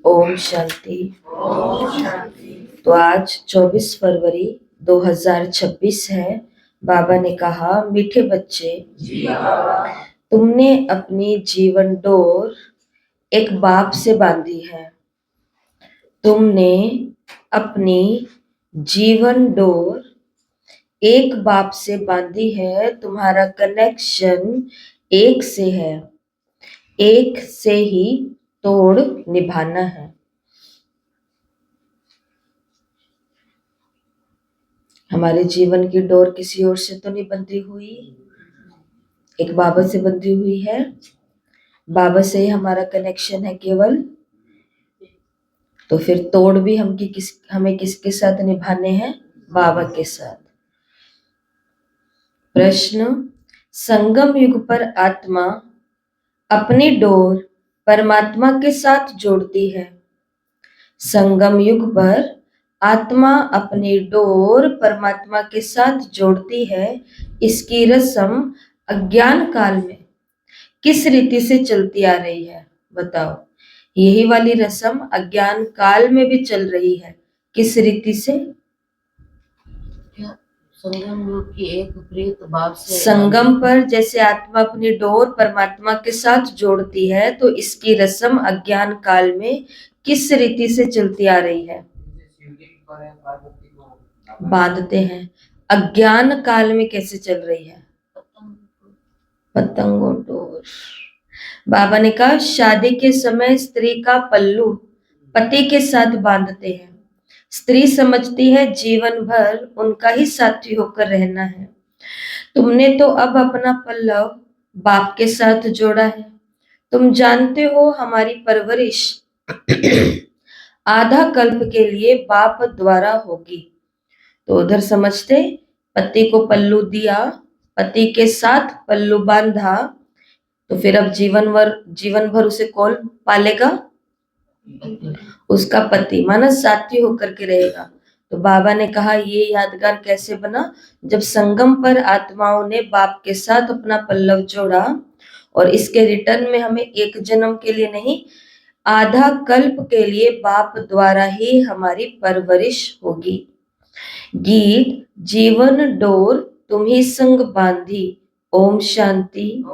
ओम शांति। तो आज 24 फरवरी 2026 है। बाबा ने कहा, मीठे बच्चे, तुमने अपनी जीवन डोर एक बाप से बांधी है। तुमने अपनी जीवन डोर एक बाप से बांधी है। तुम्हारा कनेक्शन एक से है, एक से ही तोड़ निभाना है। हमारे जीवन की डोर किसी और से तो नहीं बंधी हुई, एक बाबा से बंधी हुई है। बाबा से ही हमारा कनेक्शन है केवल। तो फिर तोड़ भी हमें किसके साथ निभाने हैं? बाबा के साथ। प्रश्न, संगम युग पर आत्मा अपनी डोर परमात्मा के साथ जोड़ती है। संगम युग पर आत्मा अपनी डोर परमात्मा के साथ जोड़ती है। इसकी रस्म अज्ञान काल में किस रीति से चलती आ रही है? बताओ। यही वाली रस्म अज्ञान काल में भी चल रही है। किस रीति से? संगम युग की एक प्रीत भाव से संगम पर जैसे आत्मा अपनी डोर परमात्मा के साथ जोड़ती है, तो इसकी रस्म अज्ञान काल में किस रीति से चलती आ रही है? बांधते हैं। अज्ञान काल में कैसे चल रही है? पतंगों डोर। बाबा ने कहा, शादी के समय स्त्री का पल्लू पति के साथ बांधते हैं। स्त्री समझती है जीवन भर उनका ही साथी होकर रहना है। तुमने तो अब अपना पल्लव बाप के साथ जोड़ा है। तुम जानते हो हमारी परवरिश आधा कल्प के लिए बाप द्वारा होगी। तो उधर समझते, पति को पल्लू दिया, पति के साथ पल्लू बांधा, तो फिर अब जीवन भर उसे कौन पालेगा? उसका पति, माना साथी होकर के रहेगा। तो बाबा ने कहा, ये यादगार कैसे बना? जब संगम पर आत्माओं ने बाप के साथ अपना पल्लव जोड़ा, और इसके रिटर्न में हमें एक जन्म के लिए नहीं, आधा कल्प के लिए बाप द्वारा ही हमारी परवरिश होगी। गीत, जीवन डोर तुम ही संग बांधी, ओम शांति।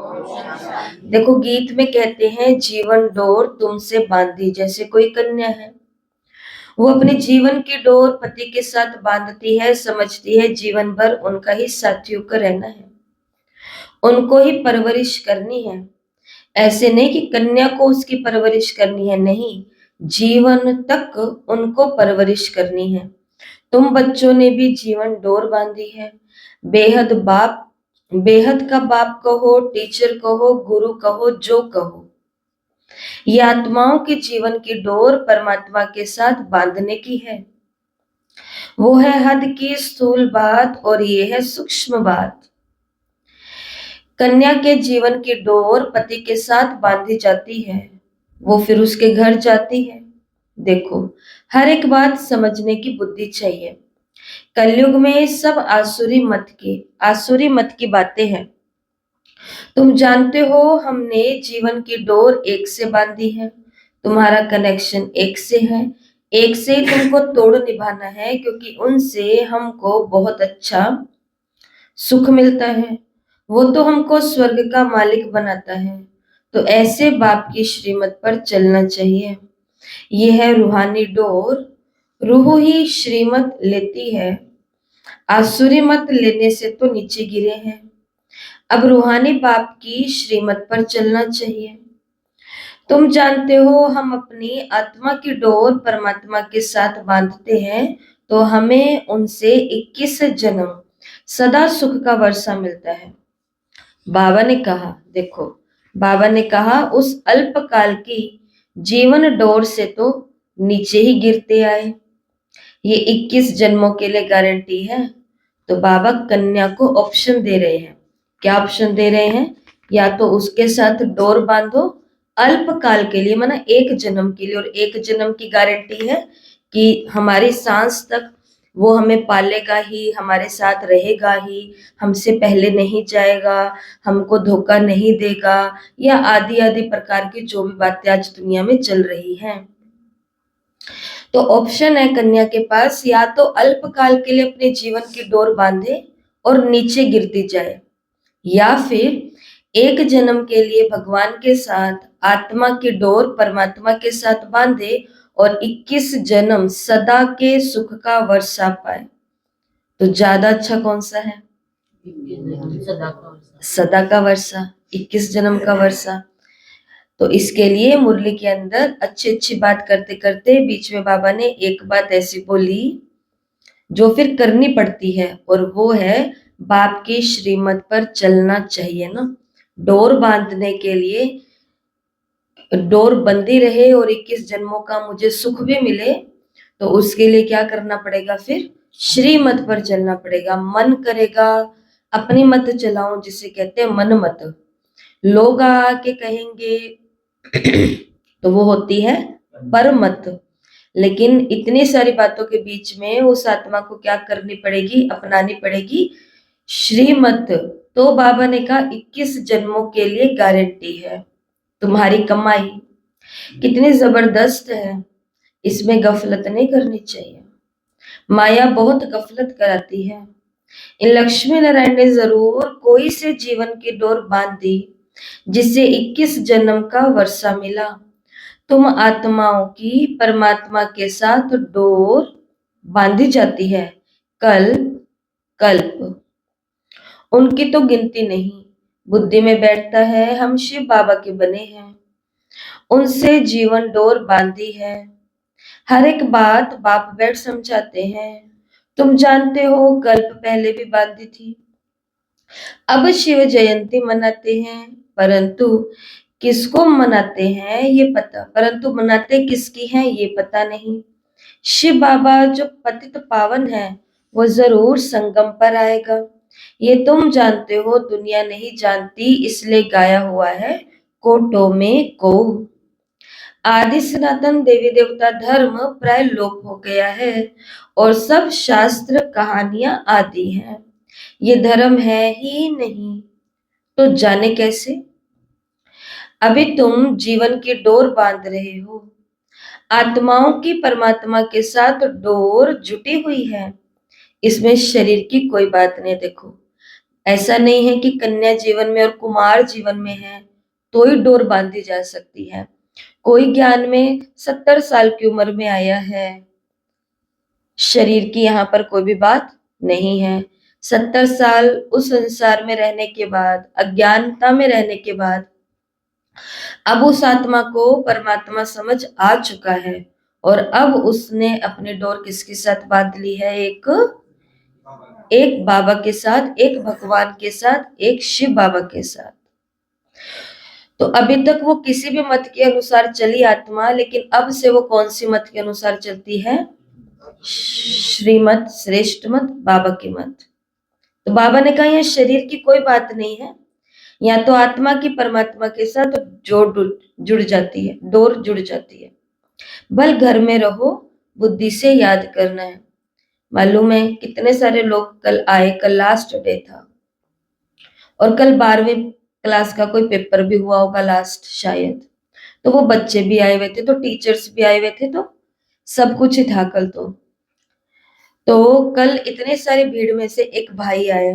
देखो, गीत में कहते हैं जीवन डोर तुमसे बांधी। जैसे कोई कन्या है, वो अपने जीवन की डोर पति के साथ बांधती है, समझती है जीवन भर उनका ही साथी होकर रहना है, उनको ही परवरिश करनी है। ऐसे नहीं कि कन्या को उसकी परवरिश करनी है, नहीं, जीवन तक उनको परवरिश करनी है। तुम बच्चों ने भी जीवन डोर बांधी है। बेहद का बाप कहो, टीचर कहो, गुरु कहो, जो कहो, ये आत्माओं के जीवन की डोर परमात्मा के साथ बांधने की है। वो है हद की स्थूल बात और ये है सूक्ष्म बात। कन्या के जीवन की डोर पति के साथ बांधी जाती है, वो फिर उसके घर जाती है। देखो, हर एक बात समझने की बुद्धि चाहिए। कलयुग में सब आसुरी मत की बातें हैं। तुम जानते हो हमने जीवन की डोर एक से बांधी है। तुम्हारा कनेक्शन एक से है, एक से ही तुमको तोड़ निभाना है, क्योंकि उनसे हमको बहुत अच्छा सुख मिलता है। वो तो हमको स्वर्ग का मालिक बनाता है। तो ऐसे बाप की श्रीमत पर चलना चाहिए। ये है रूहानी डोर। रूह ही श्रीमत लेती है। आसुरी मत लेने से तो नीचे गिरे हैं। अब रूहानी बाप की श्रीमत पर चलना चाहिए। तुम जानते हो हम अपनी आत्मा की डोर परमात्मा के साथ बांधते हैं, तो हमें उनसे 21 जन्म सदा सुख का वर्षा मिलता है। बाबा ने कहा, देखो, बाबा ने कहा उस अल्पकाल की जीवन डोर से तो नीचे ही गिरते आए। ये 21 जन्मों के लिए गारंटी है। तो बाबा कन्या को ऑप्शन दे रहे हैं। क्या ऑप्शन दे रहे हैं? या तो उसके साथ डोर बांधो अल्पकाल के लिए, माना एक जन्म के लिए, और एक जन्म की गारंटी है कि हमारी सांस तक वो हमें पालेगा ही, हमारे साथ रहेगा ही, हमसे पहले नहीं जाएगा, हमको धोखा नहीं देगा, या आदि आदि प्रकार की जो भी बातें आज दुनिया में चल रही हैं। तो ऑप्शन है कन्या के पास, या तो अल्पकाल के लिए अपने जीवन की डोर बांधे और नीचे गिरती जाए, या फिर एक जन्म के लिए भगवान के साथ आत्मा की डोर परमात्मा के साथ बांधे और 21 जन्म सदा के सुख का वर्षा पाए। तो ज्यादा अच्छा कौन सा है? सदा का वर्षा। सदा का वर्षा, 21 जन्म का वर्षा। तो इसके लिए मुरली के अंदर अच्छी अच्छी बात करते करते बीच में बाबा ने एक बात ऐसी बोली जो फिर करनी पड़ती है, और वो है बाप की श्रीमत पर चलना चाहिए ना। डोर बांधने के लिए डोर बंधी रहे और 21 जन्मों का मुझे सुख भी मिले, तो उसके लिए क्या करना पड़ेगा? फिर श्रीमत पर चलना पड़ेगा। मन करेगा अपनी मत चलाऊं, जिसे कहते हैं मन मत। लोग आके कहेंगे तो वो होती है पर मत। लेकिन इतनी सारी बातों के बीच में उस आत्मा को क्या करनी पड़ेगी? अपनानी पड़ेगी श्रीमत। तो बाबा ने कहा 21 जन्मों के लिए गारंटी है तुम्हारी कमाई। कितनी जबरदस्त है, इसमें गफलत नहीं करनी चाहिए। माया बहुत गफलत कराती है। इन लक्ष्मी नारायण ने जरूर कोई से जीवन की डोर बांध दी जिससे 21 जन्म का वर्षा मिला। तुम आत्माओं की परमात्मा के साथ डोर बांधी जाती है कल कल्प, उनकी तो गिनती नहीं। बुद्धि में बैठता है हम शिव बाबा के बने हैं, उनसे जीवन डोर बांधी है। हर एक बात बाप बैठ समझाते हैं। तुम जानते हो कल्प पहले भी बांधी थी। अब शिव जयंती मनाते हैं, परंतु किसको मनाते हैं ये पता, परंतु मनाते किसकी हैं ये पता नहीं। शिव बाबा जो पतित पावन है वो जरूर संगम पर आएगा, ये तुम जानते हो, दुनिया नहीं जानती, इसलिए गाया हुआ है कोटो में को। आदि सनातन देवी देवता धर्म प्राय लोप हो गया है और सब शास्त्र कहानियां आदि हैं। ये धर्म है ही नहीं, तो जाने कैसे? अभी तुम जीवन की डोर बांध रहे हो, आत्माओं की परमात्मा के साथ डोर जुटी हुई है। इसमें शरीर की कोई बात नहीं। देखो, ऐसा नहीं है कि कन्या जीवन में और कुमार जीवन में है तो ही डोर बांधी जा सकती है। कोई ज्ञान में 70 साल की उम्र में आया है, शरीर की यहाँ पर कोई भी बात नहीं है। 70 साल उस संसार में रहने के बाद, अज्ञानता में रहने के बाद, अब उस आत्मा को परमात्मा समझ आ चुका है और अब उसने अपनी डोर किसके साथ बांध ली है? एक बाबा के साथ, एक भगवान के साथ, एक शिव बाबा के साथ। तो अभी तक वो किसी भी मत के अनुसार चली आत्मा, लेकिन अब से वो कौन सी मत के अनुसार चलती है? श्रीमत, श्रेष्ठ मत, बाबा की मत। तो बाबा ने कहा यह शरीर की कोई बात नहीं है, या तो आत्मा की परमात्मा के साथ जुड़ जाती है, डोर जुड़ जाती है। बल घर में रहो, बुद्धि से याद करना है। मालूम है कितने सारे लोग कल आए, कल लास्ट डे था और कल 12वीं क्लास का कोई पेपर भी हुआ होगा लास्ट शायद। तो वो बच्चे भी आए हुए थे, तो टीचर्स भी आए हुए थे, तो सब कुछ ही था कल। तो कल इतने सारी भीड़ में से एक भाई आए,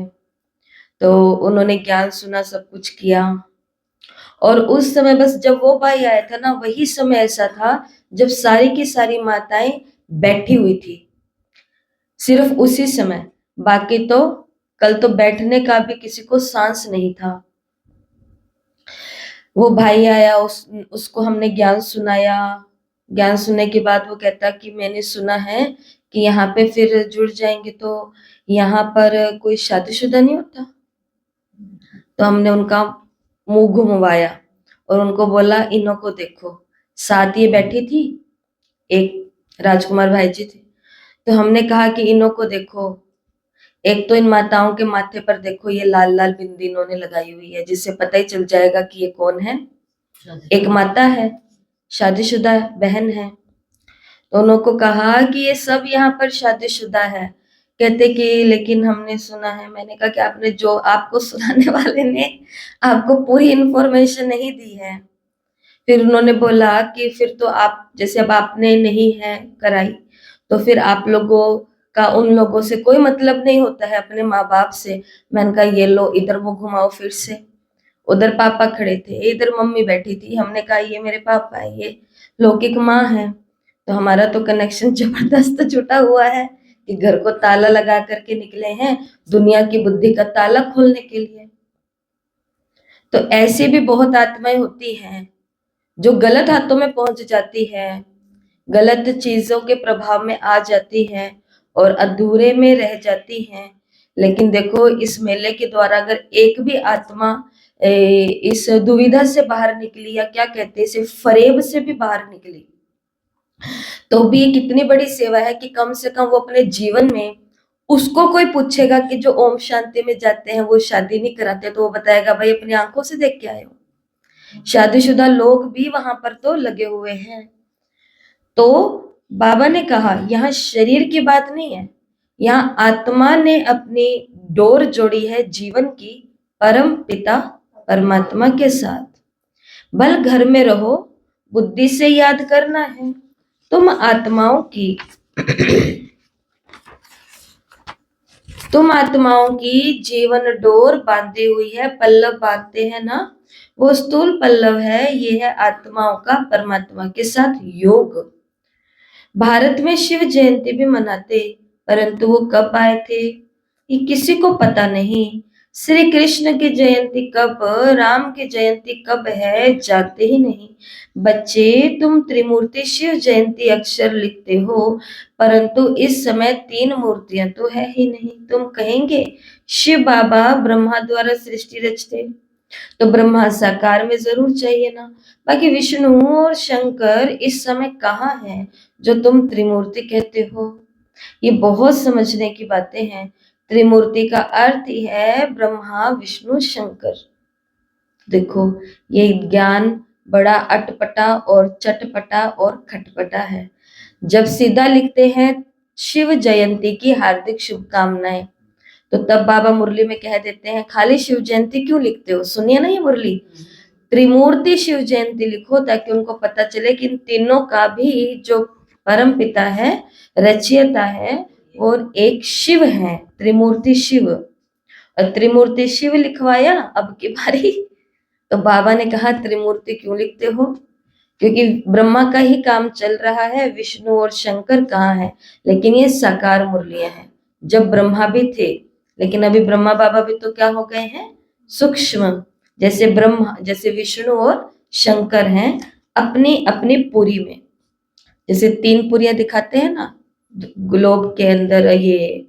तो उन्होंने ज्ञान सुना, सब कुछ किया। और उस समय बस जब वो भाई आया था ना, वही समय ऐसा था जब सारी की सारी माताएं बैठी हुई थी, सिर्फ उसी समय। बाकी तो कल तो बैठने का भी किसी को सांस नहीं था। वो भाई आया, उसको हमने ज्ञान सुनाया। ज्ञान सुनने के बाद वो कहता कि मैंने सुना है कि यहाँ पे फिर जुड़ जाएंगे तो यहाँ पर कोई शादीशुदा नहीं होता। तो हमने उनका मुंह घुमवाया और उनको बोला इन्हों को देखो, साथ ये बैठी थी, एक राजकुमार भाई जी थे। तो हमने कहा कि इन्हों को देखो, एक तो इन माताओं के माथे पर देखो ये लाल लाल बिंदी इन्होंने लगाई हुई है, जिससे पता ही चल जाएगा कि ये कौन है। एक माता है, शादीशुदा बहन है। तो उनको कहा कि ये सब यहाँ पर शादीशुदा है। कहते कि लेकिन हमने सुना है। मैंने कहा कि आपने, जो आपको सुनाने वाले ने आपको पूरी इंफॉर्मेशन नहीं दी है, फिर उन्होंने बोला कि फिर तो आप जैसे अब आपने नहीं है कराई, तो फिर आप लोगों का उन लोगों से कोई मतलब नहीं होता है, अपने माँ बाप से। मैंने कहा ये लो इधर मुंह घुमाओ फिर से। उधर पापा खड़े थे, इधर मम्मी बैठी थी। हमने कहा ये मेरे पापा है, ये लौकिक माँ है। तो हमारा तो कनेक्शन जबरदस्त जुटा हुआ है कि घर को ताला लगा करके निकले हैं दुनिया की बुद्धि का ताला खोलने के लिए। तो ऐसी भी बहुत आत्माएं होती हैं जो गलत हाथों में पहुंच जाती है, गलत चीजों के प्रभाव में आ जाती है और अधूरे में रह जाती हैं। लेकिन देखो इस मेले के द्वारा अगर एक भी आत्मा इस दुविधा से बाहर निकली, या क्या कहते हैं इसे, फरेब से भी बाहर निकली, तो भी ये कितनी बड़ी सेवा है कि कम से कम वो अपने जीवन में, उसको कोई पूछेगा कि जो ओम शांति में जाते हैं वो शादी नहीं कराते, तो वो बताएगा भाई अपनी आंखों से देख के आए हो। शादीशुदा लोग भी वहां पर तो लगे हुए हैं। तो बाबा ने कहा यहाँ शरीर की बात नहीं है, यहाँ आत्मा ने अपनी डोर जोड़ी है जीवन की परम पिता परमात्मा के साथ। बल घर में रहो, बुद्धि से याद करना है। तुम आत्माओं की जीवन डोर बांधी हुई है, पल्लव बांधते हैं ना, वो स्थूल पल्लव है। ये है आत्माओं का परमात्मा के साथ योग। भारत में शिव जयंती भी मनाते, परंतु वो कब आए थे ये किसी को पता नहीं। श्री कृष्ण की जयंती कब, राम की जयंती कब है जानते ही नहीं। बच्चे तुम त्रिमूर्ति शिव जयंती अक्षर लिखते हो, परंतु इस समय 3 मूर्तियां तो है ही नहीं। तुम कहेंगे शिव बाबा ब्रह्मा द्वारा सृष्टि रचते, तो ब्रह्मा साकार में जरूर चाहिए ना। बाकी विष्णु और शंकर इस समय कहाँ है जो तुम त्रिमूर्ति कहते हो। ये बहुत समझने की बातें हैं। त्रिमूर्ति का अर्थ ही है ब्रह्मा विष्णु शंकर। देखो ये ज्ञान बड़ा अटपटा और चटपटा और खटपटा है। जब सीधा लिखते हैं शिव जयंती की हार्दिक शुभकामनाएं, तो तब बाबा मुरली में कह देते हैं खाली शिव जयंती क्यों लिखते हो। सुनिए ना ये मुरली, त्रिमूर्ति शिव जयंती लिखो ताकि उनको पता चले कि इन तीनों का भी जो परम पिता है, रचयिता है, और एक शिव है, त्रिमूर्ति शिव। और त्रिमूर्ति शिव लिखवाया अब की बारी, तो बाबा ने कहा त्रिमूर्ति क्यों लिखते हो, क्योंकि ब्रह्मा का ही काम चल रहा है, विष्णु और शंकर कहाँ है। लेकिन ये साकार मुरलियां हैं, जब ब्रह्मा भी थे, लेकिन अभी ब्रह्मा बाबा भी तो क्या हो गए हैं, सूक्ष्म। जैसे ब्रह्मा, जैसे विष्णु और शंकर हैं अपनी अपनी पुरी में। जैसे 3 पुरियां दिखाते हैं ना ग्लोब के अंदर, ये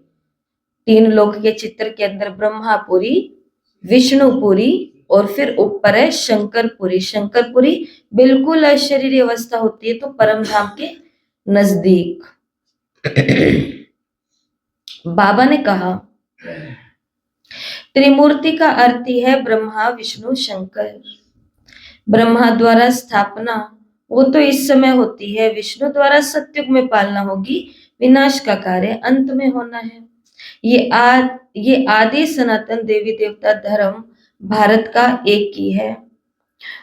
3 लोक के चित्र के अंदर ब्रह्मापुरी, विष्णुपुरी और फिर ऊपर है शंकरपुरी। शंकरपुरी बिल्कुल अशरीरी अवस्था होती है, तो परम धाम के नजदीक। बाबा ने कहा त्रिमूर्ति का अर्थ ही है ब्रह्मा विष्णु शंकर। ब्रह्मा द्वारा स्थापना वो तो इस समय होती है, विष्णु द्वारा सत्युग में पालना होगी, विनाश का कार्य अंत में होना है। ये आदि सनातन देवी देवता धर्म भारत का एक ही है।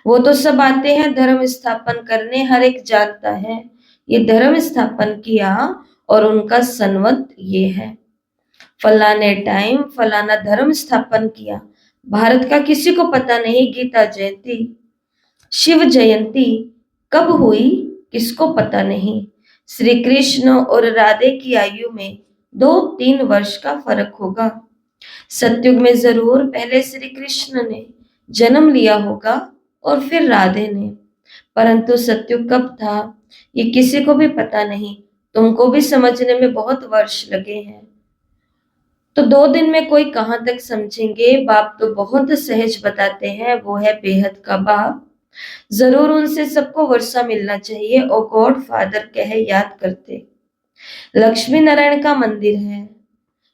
वो तो सब आते हैं धर्म स्थापन करने, हर एक जानता है ये धर्म स्थापन किया और उनका संवत ये है, फलाने टाइम फलाना धर्म स्थापन किया। भारत का किसी को पता नहीं। गीता जयंती, शिव जयंती कब हुई किसको पता नहीं। श्री कृष्ण और राधे की आयु में 2-3 वर्ष का फर्क होगा। सतयुग में जरूर पहले श्री कृष्ण ने जन्म लिया होगा और फिर राधे ने, परंतु सतयुग कब था ये किसी को भी पता नहीं। तुमको भी समझने में बहुत वर्ष लगे हैं, तो 2 दिन में कोई कहां तक समझेंगे। बाप तो बहुत सहज बताते हैं, वो है बेहद का बाप। जरूर उनसे सबको वर्षा मिलना चाहिए, और गॉड फादर कहे याद करते। लक्ष्मी नारायण का मंदिर है,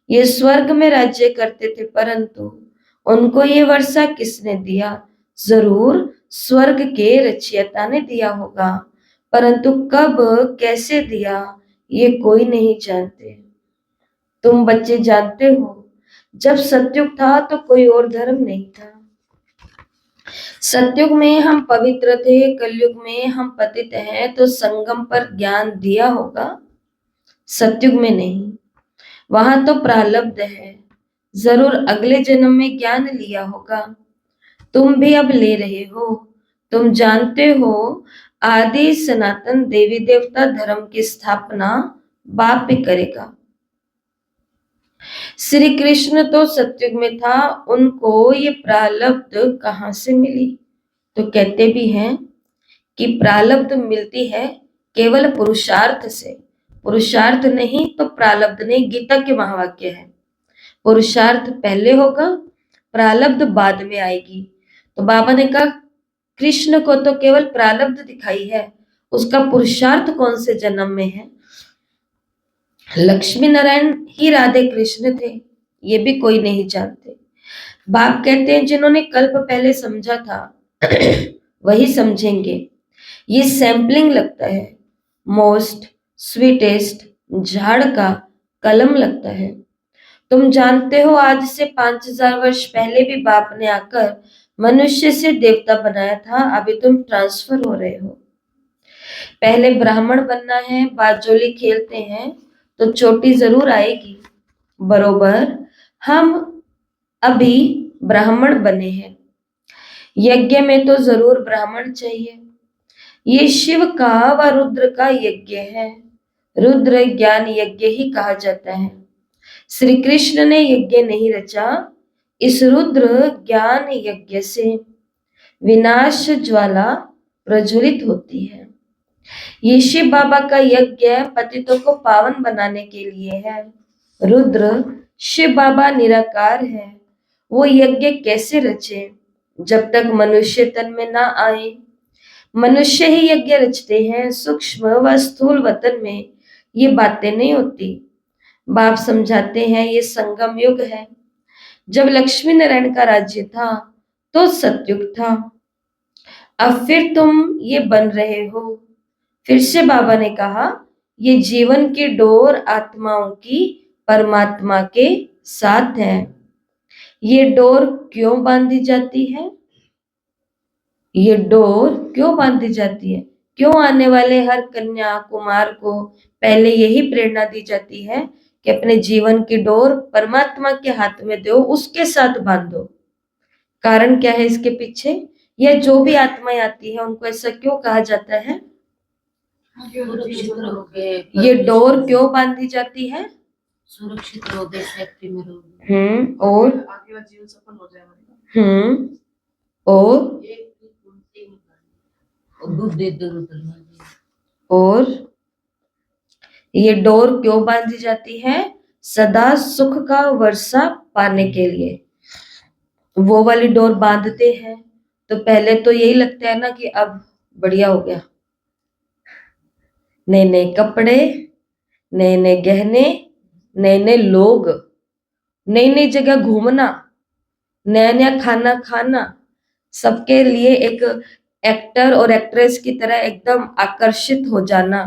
ये स्वर्ग में राज्य करते थे, परंतु उनको ये वर्षा किसने दिया। जरूर स्वर्ग के रचयिता ने दिया होगा, परंतु कब कैसे दिया ये कोई नहीं जानते। तुम बच्चे जानते हो जब सतयुग था तो कोई और धर्म नहीं था। सतयुग में हम पवित्र थे, कलयुग में हम पतित हैं, तो संगम पर ज्ञान दिया होगा, सतयुग में नहीं। वहां तो प्रारब्ध है, जरूर अगले जन्म में ज्ञान लिया होगा। तुम भी अब ले रहे हो। तुम जानते हो, आदि सनातन देवी देवता धर्म की स्थापना बाप भी करेगा। श्री कृष्ण तो सतयुग में था, उनको ये प्रारब्ध कहाँ से मिली? तो कहते भी हैं कि प्रारब्ध मिलती है केवल पुरुषार्थ से। पुरुषार्थ नहीं तो प्रारब्ध नहीं, गीता के महावाक्य है। पुरुषार्थ पहले होगा, प्रारब्ध बाद में आएगी। तो बाबा ने कहा कृष्ण को तो केवल प्रारब्ध दिखाई है, उसका पुरुषार्थ कौन से जन्म में है? लक्ष्मी नारायण ही राधे कृष्ण थे, ये भी कोई नहीं जानते। बाप कहते हैं जिन्होंने कल्प पहले समझा था वही समझेंगे। ये सैंपलिंग लगता है, मोस्ट स्वीटेस्ट झाड़ का कलम लगता है। तुम जानते हो आज से 5000 वर्ष पहले भी बाप ने आकर मनुष्य से देवता बनाया था, अभी तुम ट्रांसफर हो रहे हो। पहले ब्राह्मण बनना है, बाजोली खेलते हैं तो चोटी जरूर आएगी। बरोबर हम अभी ब्राह्मण बने हैं, यज्ञ में तो जरूर ब्राह्मण चाहिए। ये शिव का व रुद्र का यज्ञ है, रुद्र ज्ञान यज्ञ ही कहा जाता है। श्री कृष्ण ने यज्ञ नहीं रचा, इस रुद्र ज्ञान यज्ञ से विनाश ज्वाला प्रज्वलित होती है। ये शिव बाबा का यज्ञ पतितों को पावन बनाने के लिए है। रुद्र शिव बाबा निराकार है, वो यज्ञ कैसे रचे जब तक मनुष्य तन में ना आए? मनुष्य ही यज्ञ रचते हैं, सूक्ष्म व स्थूल वतन में ये बातें नहीं होती। बाप समझाते हैं ये संगम युग है। जब लक्ष्मी नारायण का राज्य था तो सतयुग था, अब फिर तुम ये बन रहे हो। फिर से बाबा ने कहा ये जीवन की डोर आत्माओं की परमात्मा के साथ है। ये डोर क्यों बांधी जाती है? ये डोर क्यों बांधी जाती है? क्यों आने वाले हर कन्या कुमार को पहले यही प्रेरणा दी जाती है कि अपने जीवन की डोर परमात्मा के हाथ में दो, उसके साथ बांधो? कारण क्या है इसके पीछे? या जो भी आत्माएं आती है उनको ऐसा क्यों कहा जाता है? सुरक्षित रहोगे, ये डोर क्यों बांधी जाती है? सुरक्षित रहोगे, सेफ्टी में रहोगे। और आगे का जीवन सफल हो जाएगा। और दूध दे दो रुद्र। और ये डोर क्यों बांधी जाती है? सदा सुख का वर्षा पाने के लिए वो वाली डोर बांधते हैं। तो पहले तो यही लगता है ना कि अब बढ़िया हो गया, नए नए कपड़े, नए नए गहने, नए नए लोग, नई नई जगह घूमना, नया नया खाना खाना, सबके लिए एक एक्टर और एक्ट्रेस की तरह एकदम आकर्षित हो जाना।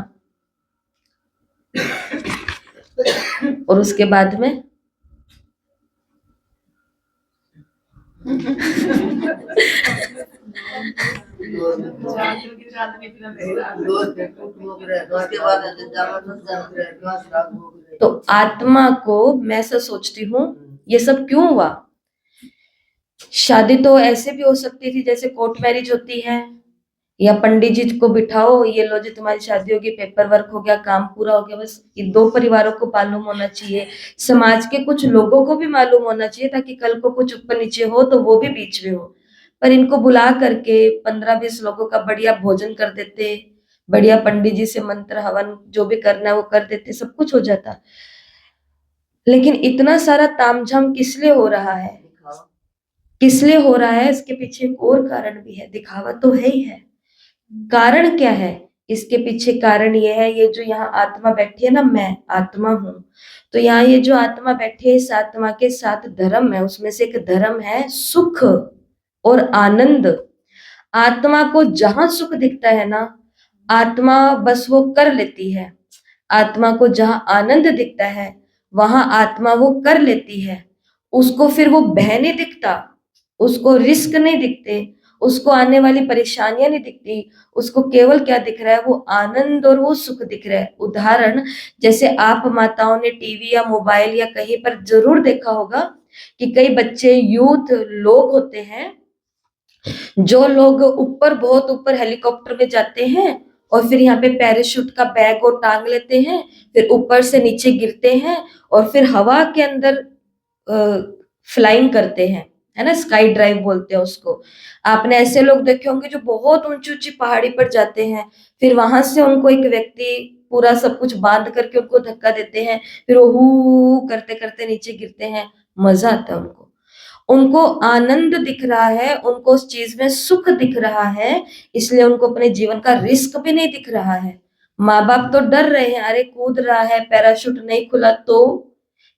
और उसके बाद में तो आत्मा को मैं ऐसा सोचती हूँ ये सब क्यों हुआ? शादी तो ऐसे भी हो सकती थी जैसे कोर्ट मैरिज होती है, या पंडित जी को बिठाओ, ये लो जी तुम्हारी शादी होगी, पेपर वर्क हो गया, काम पूरा हो गया। बस ये दो परिवारों को मालूम होना चाहिए, समाज के कुछ लोगों को भी मालूम होना चाहिए ताकि कल को कुछ ऊपर नीचे हो तो वो भी बीच में हो। पर इनको बुला करके 15-20 लोगों का बढ़िया भोजन कर देते, बढ़िया पंडित जी से मंत्र हवन जो भी करना है वो कर देते, सब कुछ हो जाता। लेकिन इतना सारा तामझाम किस लिए हो रहा है? किस लिए हो रहा है? इसके पीछे एक और कारण भी है, दिखावा तो है ही है। कारण क्या है इसके पीछे? कारण ये है, ये जो यहाँ आत्मा बैठी है ना, मैं आत्मा हूं, तो यहाँ ये जो आत्मा बैठी है इस आत्मा के साथ धर्म है, उसमें से एक धर्म है सुख और आनंद। आत्मा को जहां सुख दिखता है ना, आत्मा बस वो कर लेती है। आत्मा को जहां आनंद दिखता है वहां आत्मा वो कर लेती है। उसको फिर वो भय नहीं दिखता, उसको रिस्क नहीं दिखते, उसको आने वाली परेशानियां नहीं दिखती, उसको केवल क्या दिख रहा है, वो आनंद और वो सुख दिख रहा है। उदाहरण, जैसे आप माताओं ने टीवी या मोबाइल या कहीं पर जरूर देखा होगा कि कई बच्चे, यूथ लोग होते हैं, जो लोग ऊपर, बहुत ऊपर हेलीकॉप्टर में जाते हैं और फिर यहाँ पे पैराशूट का बैग और टांग लेते हैं, फिर ऊपर से नीचे गिरते हैं और फिर हवा के अंदर फ्लाइंग करते हैं, है ना, स्काई ड्राइव बोलते हैं उसको। आपने ऐसे लोग देखे होंगे जो बहुत ऊंची ऊंची पहाड़ी पर जाते हैं, फिर वहां से उनको एक व्यक्ति पूरा सब कुछ बांध करके उनको धक्का देते हैं, फिर वो हू करते करते नीचे गिरते हैं। मजा आता है उनको, उनको आनंद दिख रहा है, उनको उस चीज में सुख दिख रहा है, इसलिए उनको अपने जीवन का रिस्क भी नहीं दिख रहा है। माँ बाप तो डर रहे हैं, अरे कूद रहा है, पैराशूट नहीं खुला तो,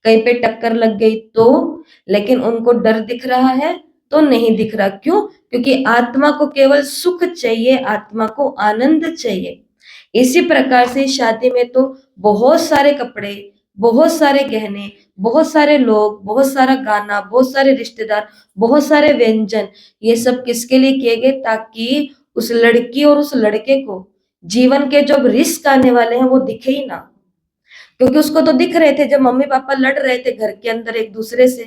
कहीं पे टक्कर लग गई तो, लेकिन उनको डर दिख रहा है तो नहीं दिख रहा। क्यों? क्योंकि आत्मा को केवल सुख चाहिए, आत्मा को आनंद चाहिए। इसी प्रकार से शादी में तो बहुत सारे कपड़े, बहुत सारे गहने, बहुत सारे लोग, बहुत सारा गाना, बहुत सारे रिश्तेदार, बहुत सारे व्यंजन, ये सब किसके लिए किए गए? ताकि उस लड़की और उस लड़के को जीवन के जो रिस्क आने वाले हैं वो दिखे ही ना। क्योंकि उसको तो दिख रहे थे जब मम्मी पापा लड़ रहे थे घर के अंदर एक दूसरे से,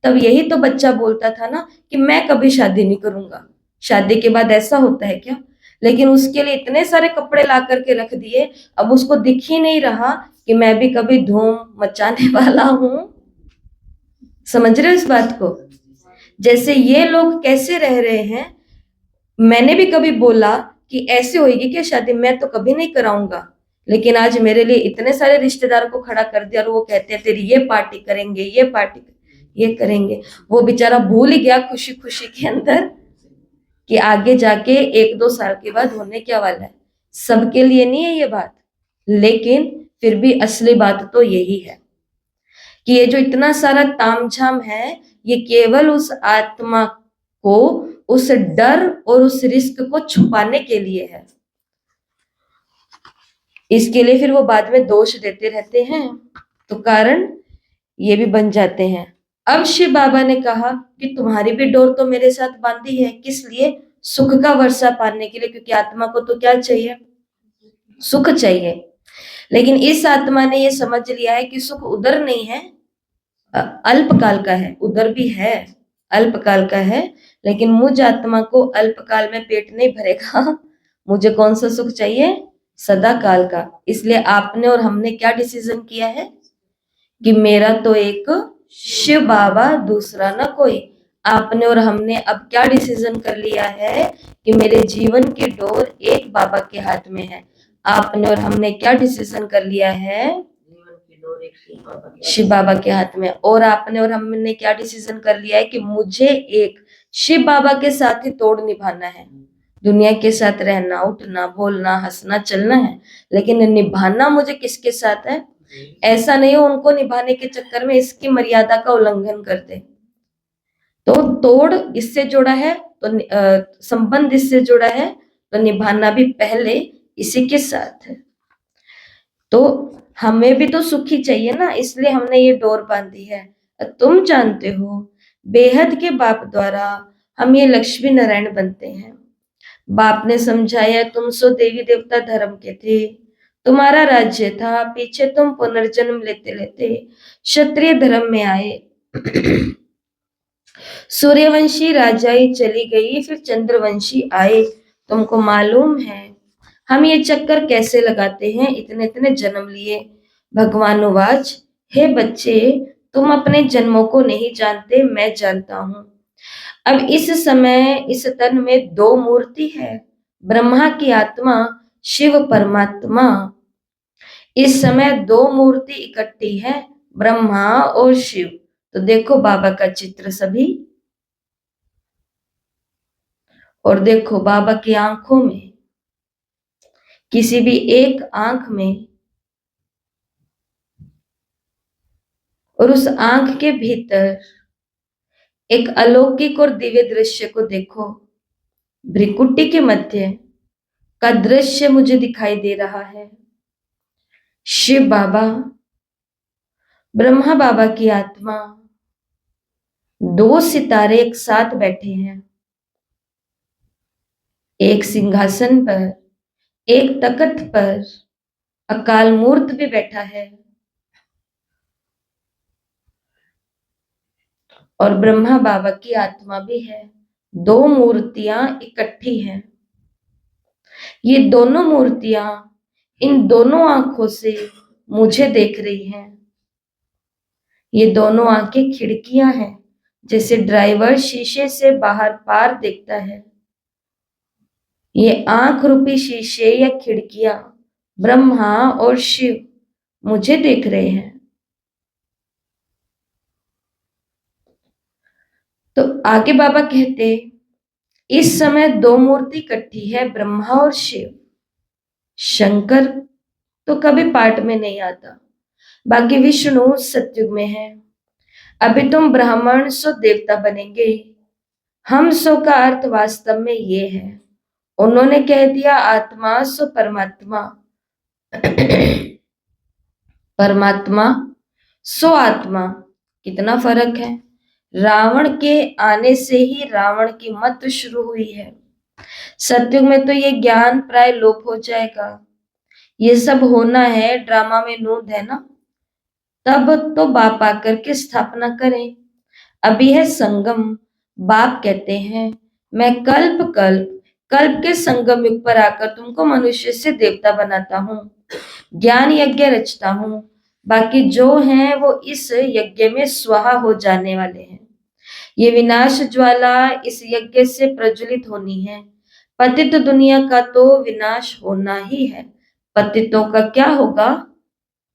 तब यही तो बच्चा बोलता था ना कि मैं कभी शादी नहीं करूंगा। शादी के बाद ऐसा होता है क्या? लेकिन उसके लिए इतने सारे कपड़े ला करके रख दिए, अब उसको दिख ही नहीं रहा कि मैं भी कभी धूम मचाने वाला हूं। समझ रहे हो इस बात को? जैसे ये लोग कैसे रह रहे हैं, मैंने भी कभी बोला कि ऐसे होगी क्या शादी, मैं तो कभी नहीं कराऊंगा, लेकिन आज मेरे लिए इतने सारे रिश्तेदार को खड़ा कर दिया और वो कहते हैं तेरी ये पार्टी करेंगे, ये पार्टी ये करेंगे। वो बेचारा भूल ही गया खुशी खुशी के अंदर कि आगे जाके 1-2 साल के बाद होने क्या वाला है। सबके लिए नहीं है ये बात, लेकिन फिर भी असली बात तो यही है कि ये जो इतना सारा तामझाम है, ये केवल उस आत्मा को, उस डर और उस रिस्क को छुपाने के लिए है। इसके लिए फिर वो बाद में दोष देते रहते हैं, तो कारण ये भी बन जाते हैं। अब शिव बाबा ने कहा कि तुम्हारी भी डोर तो मेरे साथ बांधी है, किस लिए? सुख का वर्षा पाने के लिए, क्योंकि आत्मा को तो क्या चाहिए? सुख चाहिए। लेकिन इस आत्मा ने ये समझ लिया है कि सुख उधर नहीं है, अल्पकाल का है, उधर भी है, अल्पकाल का है, लेकिन मुझ आत्मा को अल्पकाल में पेट नहीं भरेगा। मुझे कौन सा सुख चाहिए? सदा काल का। इसलिए आपने और हमने क्या डिसीजन किया है कि मेरा तो एक शिव बाबा, दूसरा ना कोई। आपने और हमने अब क्या डिसीजन कर लिया है कि मेरे जीवन की डोर एक बाबा के हाथ में है। आपने और हमने क्या डिसीजन कर लिया है? शिव बाबा के हाथ में। और आपने और हमने क्या डिसीजन कर लिया है कि मुझे एक शिव बाबा के साथ ही तोड़ निभाना है। दुनिया के साथ रहना, उठना, बोलना, हंसना, चलना है, लेकिन निभाना मुझे किसके साथ है? ऐसा नहीं हो उनको निभाने के चक्कर में इसकी मर्यादा का उल्लंघन कर दे। तो तोड़ इससे जुड़ा है, तो संबंध इससे जुड़ा है, तो निभाना भी पहले इसी के साथ है। तो हमें भी तो सुखी चाहिए ना, इसलिए हमने ये डोर बांधी है। तुम जानते हो, बेहद के बाप द्वारा हम ये लक्ष्मी नारायण बनते हैं। बाप ने समझाया, तुम सो देवी देवता धर्म के थे, तुम्हारा राज्य था, पीछे तुम पुनर्जन्म लेते लेते क्षत्रिय धर्म में आए। सूर्यवंशी राजाई चली गई, फिर चंद्रवंशी आए। तुमको मालूम है हम ये चक्कर कैसे लगाते हैं? इतने इतने जन्म लिए। भगवान उवाच, हे बच्चे, तुम अपने जन्मों को नहीं जानते, मैं जानता हूं। अब इस समय इस तन में 2 मूर्ति है, ब्रह्मा की आत्मा, शिव परमात्मा। इस समय 2 मूर्ति इकट्ठी है, ब्रह्मा और शिव। तो देखो बाबा का चित्र सभी, और देखो बाबा की आंखों में, किसी भी एक आंख में, और उस आंख के भीतर एक अलौकिक और दिव्य दृश्य को देखो। भ्रिकुटी के मध्य का दृश्य मुझे दिखाई दे रहा है। शिव बाबा, ब्रह्मा बाबा की आत्मा, 2 सितारे एक साथ बैठे हैं। एक सिंहासन पर, एक तख्त पर अकाल मूर्त भी बैठा है और ब्रह्मा बाबा की आत्मा भी है। दो मूर्तियां इकट्ठी हैं। ये दोनों मूर्तियां इन दोनों आंखों से मुझे देख रही हैं। ये दोनों आंखें खिड़कियां हैं, जैसे ड्राइवर शीशे से बाहर पार देखता है। ये आंख रूपी शीशे या खिड़कियां ब्रह्मा और शिव मुझे देख रहे हैं। तो आगे बाबा कहते, इस समय दो मूर्ति इकट्ठी है, ब्रह्मा और शिव। शंकर तो कभी पाठ में नहीं आता, बाकी विष्णु सतयुग में है। अभी तुम ब्राह्मण सो देवता बनेंगे। हम सो का अर्थ वास्तव में ये है। उन्होंने कह दिया आत्मा सो परमात्मा, परमात्मा सो आत्मा। कितना फर्क है। रावण के आने से ही रावण की मत शुरू हुई है। सतयुग में तो ये ज्ञान प्राय लोप हो जाएगा। ये सब होना है, ड्रामा में नूद है ना। तब तो बाप आकर के स्थापना करें। अभी है संगम। बाप कहते हैं मैं कल्प कल्प कल्प के संगम युग पर आकर तुमको मनुष्य से देवता बनाता हूँ, ज्ञान यज्ञ रचता हूँ। बाकी जो हैं वो इस यज्ञ में स्वाहा हो जाने वाले हैं। ये विनाश ज्वाला इस यज्ञ से प्रज्वलित होनी है। पतित दुनिया का तो विनाश होना ही है। पतितों का क्या होगा?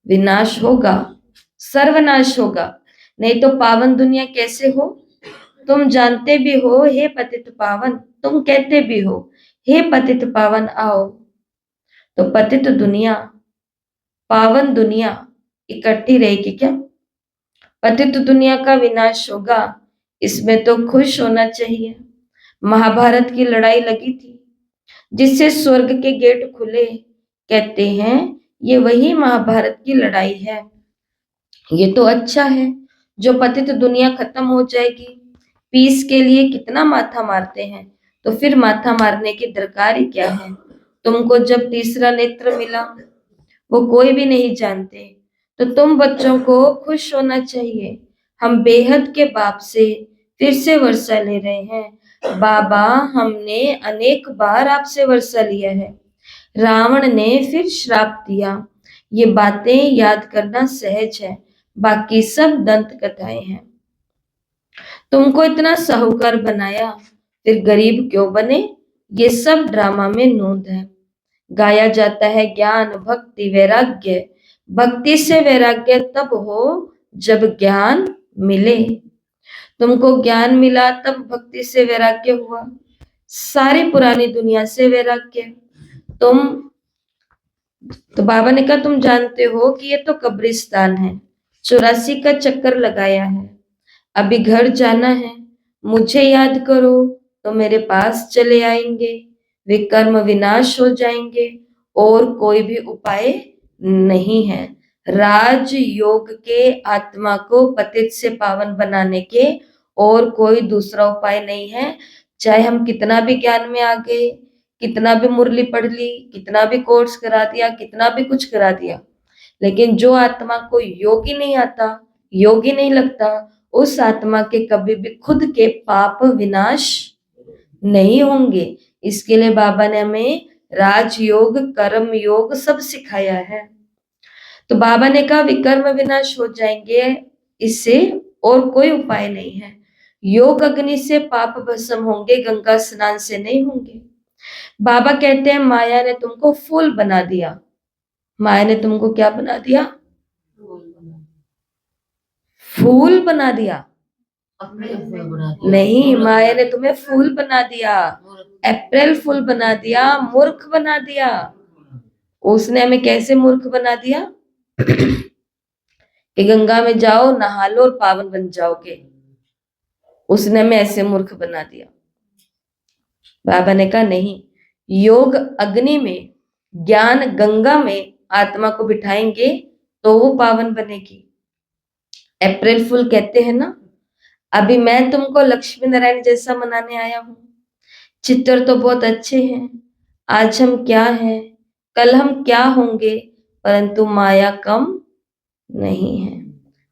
विनाश होगा, सर्वनाश होगा। नहीं तो पावन दुनिया कैसे हो? तुम जानते भी हो हे पतित पावन, तुम कहते भी हो हे पतित पावन आओ। तो पतित दुनिया पावन दुनिया इकट्ठी रहेगी क्या? पतित दुनिया का विनाश होगा, इसमें तो खुश होना चाहिए। महाभारत की लड़ाई लगी थी जिससे स्वर्ग के गेट खुले। कहते हैं ये वही महाभारत की लड़ाई है। ये तो अच्छा है जो पतित दुनिया खत्म हो जाएगी। पीस के लिए कितना माथा मारते हैं, तो फिर माथा मारने की दरकार ही क्या है। तुमको जब तीसरा नेत्र मिला वो कोई भी नहीं जानते, तो तुम बच्चों को खुश होना चाहिए। हम बेहद के बाप से फिर से वर्षा ले रहे हैं। बाबा हमने अनेक बार आपसे वर्षा लिया है। रावण ने फिर श्राप दिया। ये बातें याद करना सहज है, बाकी सब दंत कथाएं हैं। तुमको इतना साहूकार बनाया, फिर गरीब क्यों बने? ये सब ड्रामा में नूंद है। गाया जाता है ज्ञान भक्ति वैराग्य। भक्ति से वैराग्य तब हो जब ज्ञान मिले। तुमको ज्ञान मिला तब भक्ति से वैराग्य हुआ। सारी पुरानी दुनिया से वैराग्य। तुम तो बाबा ने कहा तुम जानते हो कि ये तो कब्रिस्तान है, 84 का चक्कर लगाया है। अभी घर जाना है। मुझे याद करो तो मेरे पास चले आएंगे। वे कर्म विनाश हो जाएंगे और कोई भी उपाय नहीं है। राज योग के आत्मा को पतित से पावन बनाने के और कोई दूसरा उपाय नहीं है। चाहे हम कितना भी ज्ञान में आ गए, कितना भी मुरली पढ़ ली, कितना भी कोर्स करा दिया, कितना भी कुछ करा दिया, लेकिन जो आत्मा को योग ही नहीं आता, योग ही नहीं लगता, उस आत्मा के कभी भी खुद के पाप विनाश नहीं होंगे। इसके लिए बाबा ने हमें राजयोग कर्म योग सब सिखाया है। तो बाबा ने कहा विकर्म विनाश हो जाएंगे, इससे और कोई उपाय नहीं है। योग अग्नि से पाप भस्म होंगे, गंगा स्नान से नहीं होंगे। बाबा कहते हैं माया ने तुमको फूल बना दिया। माया ने तुमको क्या बना दिया? फूल बना दिया। नहीं, माया ने तुम्हें फूल बना दिया, अप्रैल फूल बना दिया, मूर्ख बना दिया। उसने हमें कैसे मूर्ख बना दिया कि गंगा में जाओ नहा लो और पावन बन जाओगे। उसने हमें ऐसे मूर्ख बना दिया। बाबा ने कहा नहीं, योग अग्नि में, ज्ञान गंगा में आत्मा को बिठाएंगे तो वो पावन बनेगी। अप्रैल फूल कहते हैं ना। अभी मैं तुमको लक्ष्मी नारायण जैसा मनाने आया हूं चित्र तो बहुत अच्छे हैं, आज हम क्या हैं, कल हम क्या होंगे, परंतु माया कम नहीं है।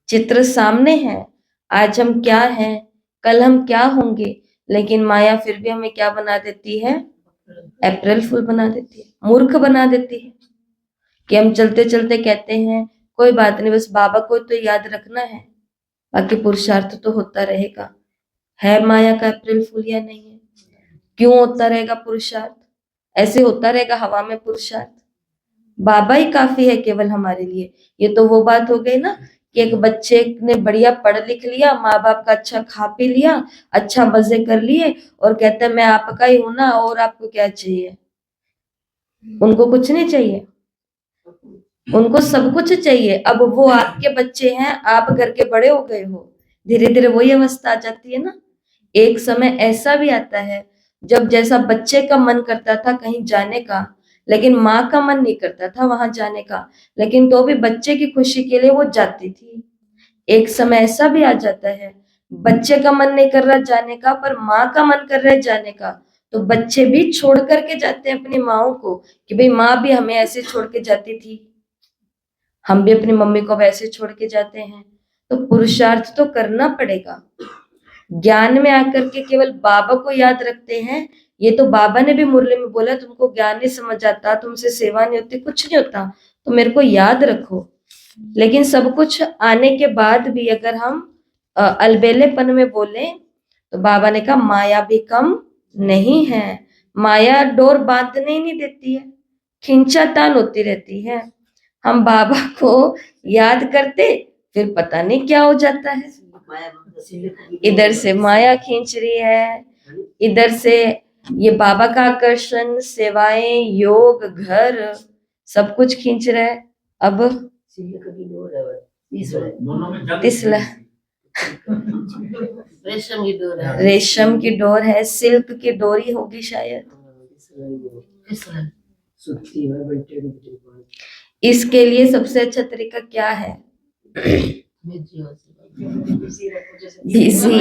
चित्र सामने है, आज हम क्या हैं, कल हम क्या होंगे, लेकिन माया फिर भी हमें क्या बना देती है, अप्रैल फूल बना देती है, मूर्ख बना देती है। कि हम चलते चलते कहते हैं कोई बात नहीं, बस बाबा को तो याद रखना है, बाकी पुरुषार्थ तो होता रहेगा। है माया का अप्रैल फूल या नहीं है? क्यों होता रहेगा पुरुषार्थ? ऐसे होता रहेगा हवा में पुरुषार्थ? बाबा ही काफी है केवल हमारे लिए। ये तो वो बात हो गई ना कि एक बच्चे ने बढ़िया पढ़ लिख लिया, माँ बाप का अच्छा खा पी लिया, अच्छा मजे कर लिए, और कहता है मैं आपका ही हूं ना, और आपको क्या चाहिए? उनको कुछ नहीं चाहिए, उनको सब कुछ चाहिए। अब वो आपके बच्चे हैं, आप घर के बड़े हो गए हो, धीरे धीरे वही अवस्था आ जाती है ना। एक समय ऐसा भी आता है जब जैसा बच्चे का मन करता था कहीं जाने का, लेकिन माँ का मन नहीं करता था वहां जाने का, लेकिन तो भी बच्चे की खुशी के लिए वो जाती थी। एक समय ऐसा भी आ जाता है बच्चे का मन नहीं कर रहा जाने का, पर माँ का मन कर रहा है जाने का, तो बच्चे भी छोड़ करके जाते हैं अपनी माओ को, कि भाई माँ भी हमें ऐसे छोड़ के जाती थी, हम भी अपनी मम्मी को वैसे छोड़ के जाते हैं। तो पुरुषार्थ तो करना पड़ेगा। ज्ञान में आकर के केवल बाबा को याद रखते हैं, ये तो बाबा ने भी मुरली में बोला, तुमको ज्ञान नहीं समझ आता, तुमसे सेवा नहीं होती, कुछ नहीं होता, तो मेरे को याद रखो। लेकिन सब कुछ आने के बाद भी अगर हम अलबेलेपन में बोले, तो बाबा ने कहा माया भी कम नहीं है। माया डोर बांधने ही नहीं देती है, खिंचातान होती रहती है। हम बाबा को याद करते, फिर पता नहीं क्या हो जाता है। इधर से माया खींच रही है, इधर से ये बाबा का आकर्षण, सेवाएं, योग, घर, सब कुछ खींच रहा है। अब तीसरा रेशम की डोर है, रेशम की डोर है, सिल्क की डोरी होगी शायद। इसके लिए सबसे अच्छा तरीका क्या है? बिजी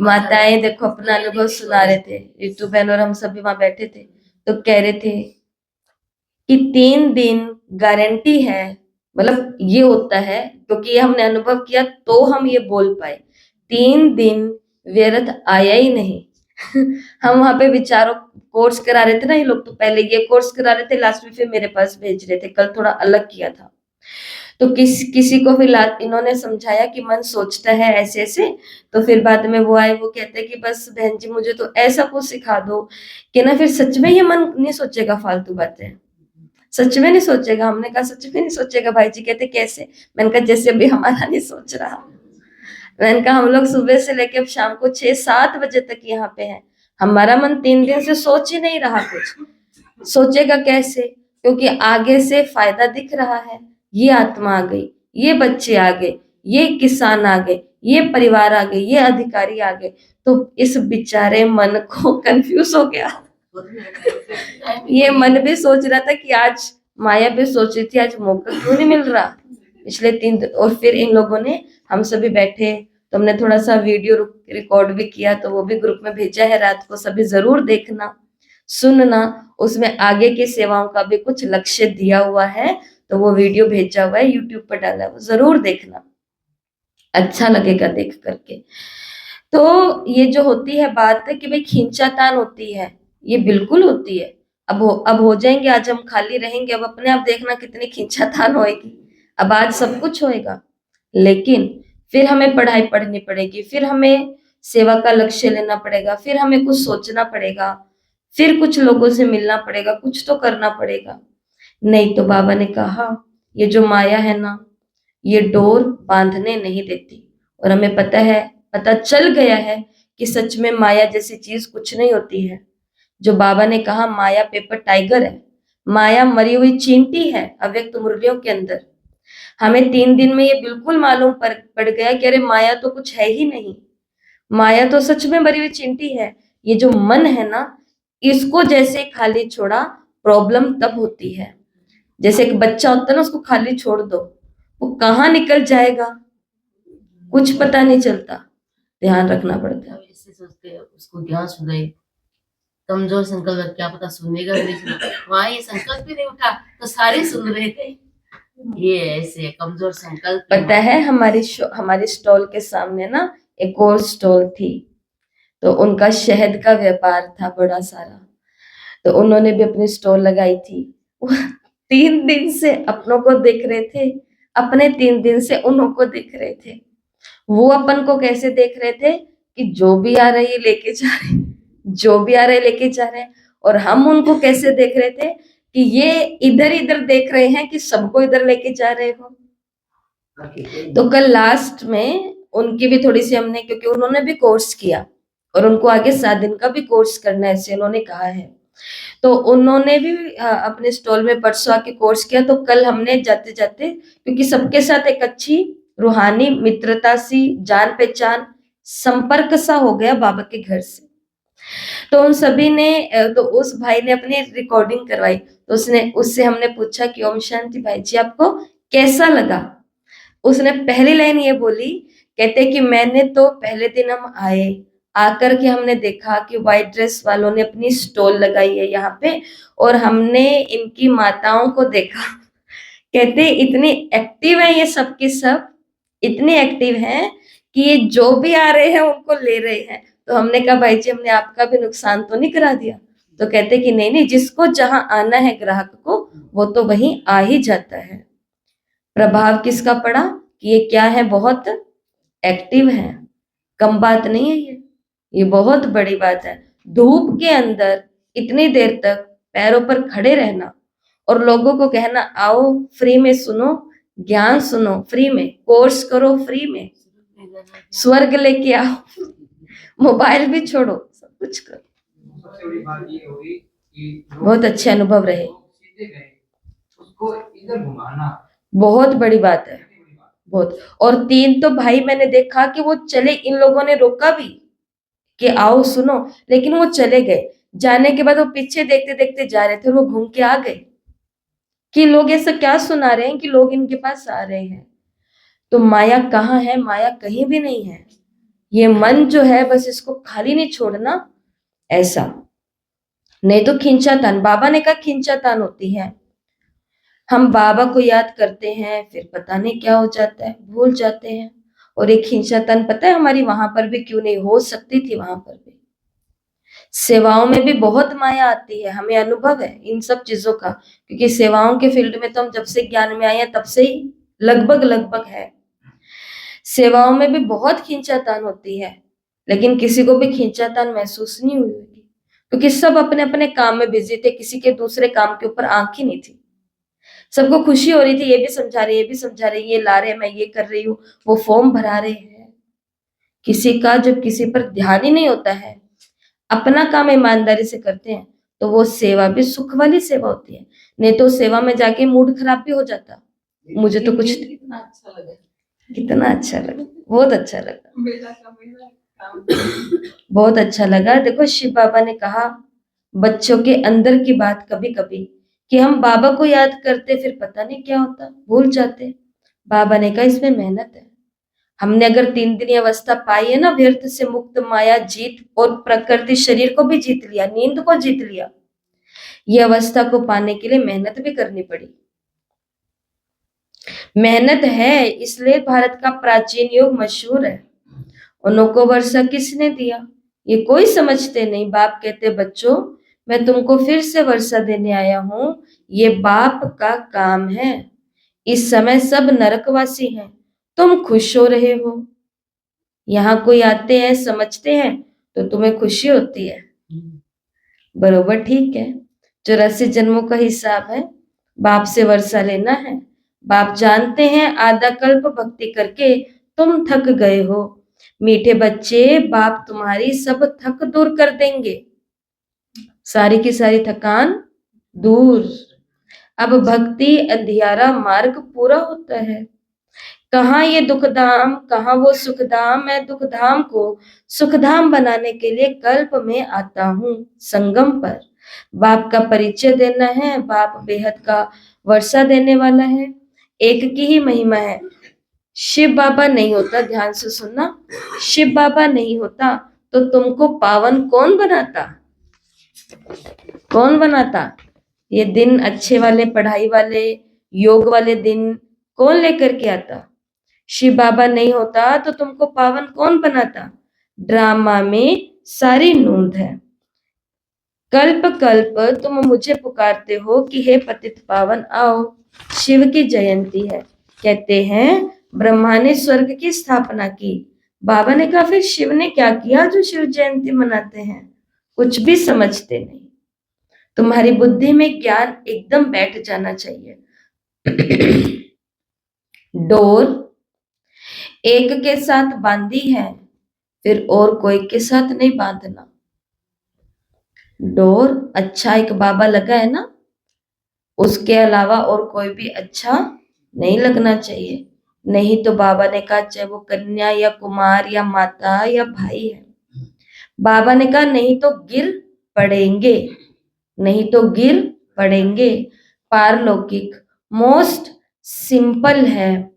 माताएं देखो अपना अनुभव सुना रहे थे, रितु बहन और हम सभी वहां बैठे थे, तो कह रहे थे कि 3 दिन गारंटी है, मतलब ये होता है क्योंकि ये हमने अनुभव किया तो हम ये बोल पाए। 3 दिन व्यर्थ आया ही नहीं। हम वहां पे विचारों कोर्स करा रहे थे ना, ये लोग तो पहले ये कोर्स करा रहे थे, लास्ट में फिर मेरे पास भेज रहे थे, कल थोड़ा अलग किया था। तो किसी को फिर इन्होंने समझाया कि मन सोचता है ऐसे ऐसे, तो फिर बाद में वो आए, वो कहते हैं कि बस बहन जी मुझे तो ऐसा कुछ सिखा दो कि ना फिर सच में ये मन नहीं सोचेगा फालतू बातें, सच में नहीं सोचेगा। हमने कहा सच में नहीं सोचेगा भाई जी? कहते कैसे? मैंने कहा जैसे अभी हमारा नहीं सोच रहा। मैंने कहा हम लोग सुबह से लेके अब शाम को 6-7 बजे तक यहाँ पे हैं, हमारा मन 3 दिन से सोच ही नहीं रहा कुछ। सोचेगा कैसे? क्योंकि आगे से फायदा दिख रहा है, ये आत्मा आ गई, ये बच्चे आ गए, ये किसान आ गए, ये परिवार आ गए, ये अधिकारी आ गए, तो इस बेचारे मन को कंफ्यूज हो गया। ये मन भी सोच रहा था कि आज माया भी सोच रही थी आज मौका क्यों नहीं मिल रहा पिछले 3 दिन। और फिर इन लोगों ने, हम सभी बैठे तो हमने थोड़ा सा वीडियो रिकॉर्ड भी किया, तो वो भी ग्रुप में भेजा है, रात को सभी जरूर देखना सुनना। उसमें आगे की सेवाओं का भी कुछ लक्ष्य दिया हुआ है, तो वो वीडियो भेजा हुआ है, यूट्यूब पर डाला है, वो जरूर देखना, अच्छा लगेगा देख करके। तो ये जो होती है बात है कि भाई खींचातान होती है, ये बिल्कुल होती है। अब हो जाएंगे, आज हम खाली रहेंगे, अब अपने आप देखना कितनी खींचातान होएगी। अब आज सब कुछ होएगा, लेकिन फिर हमें पढ़ाई पढ़नी पड़ेगी, फिर हमें सेवा का लक्ष्य लेना पड़ेगा, फिर हमें कुछ सोचना पड़ेगा, फिर कुछ लोगों से मिलना पड़ेगा, कुछ तो करना पड़ेगा। नहीं तो बाबा ने कहा ये जो माया है ना, ये डोर बांधने नहीं देती। और हमें पता है, पता चल गया है कि सच में माया जैसी चीज कुछ नहीं होती है। जो बाबा ने कहा माया पेपर टाइगर है, माया मरी हुई चींटी है अव्यक्त मुरलियों के अंदर। हमें 3 दिन में ये बिल्कुल मालूम पड़ गया कि अरे माया तो कुछ है ही नहीं, माया तो सच में मरी हुई चींटी है। ये जो मन है ना, इसको जैसे खाली छोड़ा, प्रॉब्लम तब होती है। जैसे एक बच्चा होता है ना, उसको खाली छोड़ दो, वो कहाँ निकल जाएगा कुछ पता नहीं चलता, ध्यान रखना पड़ता है। ऐसे सोचते हैं उसको ध्यान सुनाए, कमजोर संकल्प क्या पता सुनेगा भी नहीं सुना, वहाँ ये संकल्प भी नहीं उठा तो सारे सुन रहे थे। ये ऐसे कमजोर संकल्प पता है हमारे स्टॉल के सामने ना एक और स्टॉल थी, तो उनका शहद का व्यापार था बड़ा सारा, तो उन्होंने भी अपनी स्टॉल लगाई थी। वो 3 दिन से अपनों को देख रहे थे, अपने 3 दिन से उन्हों को देख रहे थे। वो अपन को कैसे देख रहे थे कि जो भी आ रही है लेके जा रहे, जो भी आ रहे लेके जा रहे हैं, और हम उनको कैसे देख रहे थे कि ये इधर इधर देख रहे हैं कि सबको इधर लेके जा रहे हो। तो कल लास्ट में उनकी भी थोड़ी सी हमने, क्योंकि उन्होंने भी कोर्स किया और उनको आगे 7 दिन का भी कोर्स करना है ऐसे उन्होंने कहा है, तो उन्होंने भी अपने स्टॉल में परसों आके कोर्स किया। तो कल हमने जाते जाते, क्योंकि सबके साथ एक अच्छी रूहानी मित्रता सी, जान पहचान, संपर्क सा हो गया बाबा के घर से, तो उन सभी ने, तो उस भाई ने अपनी रिकॉर्डिंग करवाई, तो उससे हमने पूछा कि ओम शांति भाई जी आपको कैसा लगा। उसने पहली लाइन ये बोली, कहते कि मैंने तो पहले दिन हम आए, आकर के हमने देखा कि व्हाइट ड्रेस वालों ने अपनी स्टॉल लगाई है यहाँ पे, और हमने इनकी माताओं को देखा, कहते इतनी एक्टिव है ये सब की सब, इतनी एक्टिव हैं कि ये जो भी आ रहे हैं उनको ले रहे हैं। तो हमने कहा भाई जी हमने आपका भी नुकसान तो नहीं करा दिया। तो कहते कि नहीं नहीं, जिसको जहां आना है ग्राहक को वो तो वहीं आ ही जाता है। प्रभाव किसका पड़ा कि ये क्या है, बहुत एक्टिव है, कम बात नहीं है ये बहुत बड़ी बात है। धूप के अंदर इतनी देर तक पैरों पर खड़े रहना और लोगों को कहना आओ फ्री में सुनो, ज्ञान सुनो फ्री में, कोर्स करो फ्री में, स्वर्ग लेके आओ, मोबाइल भी छोड़ो, सब कुछ करो। सबसे बड़ी बात ये हुई कि बहुत अच्छे अनुभव रहे, सीधे गए, उसको इधर घुमाना बहुत बड़ी बात है, बहुत। और 3 तो भाई मैंने देखा कि वो चले, इन लोगों ने रोका भी कि आओ सुनो, लेकिन वो चले गए। जाने के बाद वो पीछे देखते देखते जा रहे थे और वो घूम के आ गए कि लोग ऐसा क्या सुना रहे हैं कि लोग इनके पास आ रहे हैं। तो माया कहाँ है? माया कहीं भी नहीं है। ये मन जो है बस इसको खाली नहीं छोड़ना, ऐसा नहीं तो खिंचातान, बाबा ने कहा खिंचातान होती है। हम बाबा को याद करते हैं फिर पता नहीं क्या हो जाता है, भूल जाते हैं। और एक खिंचातान पता है हमारी वहां पर भी क्यों नहीं हो सकती थी, वहां पर भी सेवाओं में भी बहुत माया आती है, हमें अनुभव है इन सब चीजों का, क्योंकि सेवाओं के फील्ड में तो हम जब से ज्ञान में आए हैं तब से ही लगभग है। सेवाओं में भी बहुत खींचातान होती है, लेकिन किसी को भी खींचातान महसूस नहीं हुई होगी, क्योंकि सब अपने अपने काम में बिजी थे, किसी के दूसरे काम के ऊपर आंख ही नहीं थी। सबको खुशी हो रही थी, ये भी समझा रही, ये भी समझा रही, ये ला रहे, मैं ये कर रही हूँ, वो फॉर्म भरा रहे हैं। किसी का जब किसी पर ध्यान ही नहीं होता है, अपना काम ईमानदारी से करते हैं, तो वो सेवा भी सुख वाली सेवा होती है। नहीं तो सेवा में जाके मूड खराब भी हो जाता। मुझे तो कुछ कितना अच्छा लगा, कितना अच्छा लगा, बहुत अच्छा लगा, मेरा काम बहुत अच्छा लगा। देखो शिव बाबा ने कहा बच्चों के अंदर की बात कभी कभी कि हम बाबा को याद करते फिर पता नहीं क्या होता, भूल जाते। बाबा ने कहा इसमें मेहनत है। हमने अगर 3 दिन अवस्था पाई है ना, व्यर्थ से मुक्त, माया जीत और प्रकृति शरीर को भी जीत लिया, नींद को जीत लिया, ये अवस्था को पाने के लिए मेहनत भी करनी पड़ी। मेहनत है, इसलिए भारत का प्राचीन युग मशहूर है। उन्हों को वर्षा किसने दिया ये कोई समझते नहीं। बाप कहते बच्चों मैं तुमको फिर से वर्षा देने आया हूं, ये बाप का काम है। इस समय सब नरकवासी हैं, तुम खुश हो रहे हो। यहाँ कोई आते हैं समझते हैं तो तुम्हें खुशी होती है, बरोबर ठीक है। 84 जन्मों का हिसाब है, बाप से वर्षा लेना है। बाप जानते हैं आधा कल्प भक्ति करके तुम थक गए हो। मीठे बच्चे बाप तुम्हारी सब थक दूर कर देंगे, सारी की सारी थकान दूर। अब भक्ति अंधियारा मार्ग पूरा होता है। कहाँ ये दुखधाम, कहाँ वो सुखधाम। मैं दुखधाम को सुखधाम बनाने के लिए कल्प में आता हूँ संगम पर। बाप का परिचय देना है, बाप बेहद का वर्षा देने वाला है। एक की ही महिमा है। शिव बाबा नहीं होता, ध्यान से सुनना, शिव बाबा नहीं होता तो तुमको पावन कौन बनाता? कौन बनाता? ये दिन अच्छे वाले, पढ़ाई वाले, योग वाले दिन कौन लेकर के आता? शिव बाबा नहीं होता तो तुमको पावन कौन बनाता? ड्रामा में सारी नूंद है। कल्प कल्प तुम मुझे पुकारते हो कि हे पतित पावन आओ। शिव की जयंती है। कहते हैं ब्रह्मा ने स्वर्ग की स्थापना की। बाबा ने कहा फिर शिव ने क्या किया जो शिव जयंती मनाते हैं? कुछ भी समझते नहीं। तुम्हारी बुद्धि में ज्ञान एकदम बैठ जाना चाहिए। डोर एक के साथ बांधी है, फिर और कोई के साथ नहीं बांधना। डोर अच्छा एक बाबा लगा है ना, उसके अलावा और कोई भी अच्छा नहीं लगना चाहिए। नहीं तो बाबा ने कहा चाहे वो कन्या या कुमार या माता या भाई है, बाबा ने कहा नहीं तो गिर पड़ेंगे, नहीं तो गिर पड़ेंगे। पारलौकिक मोस्ट सिंपल है,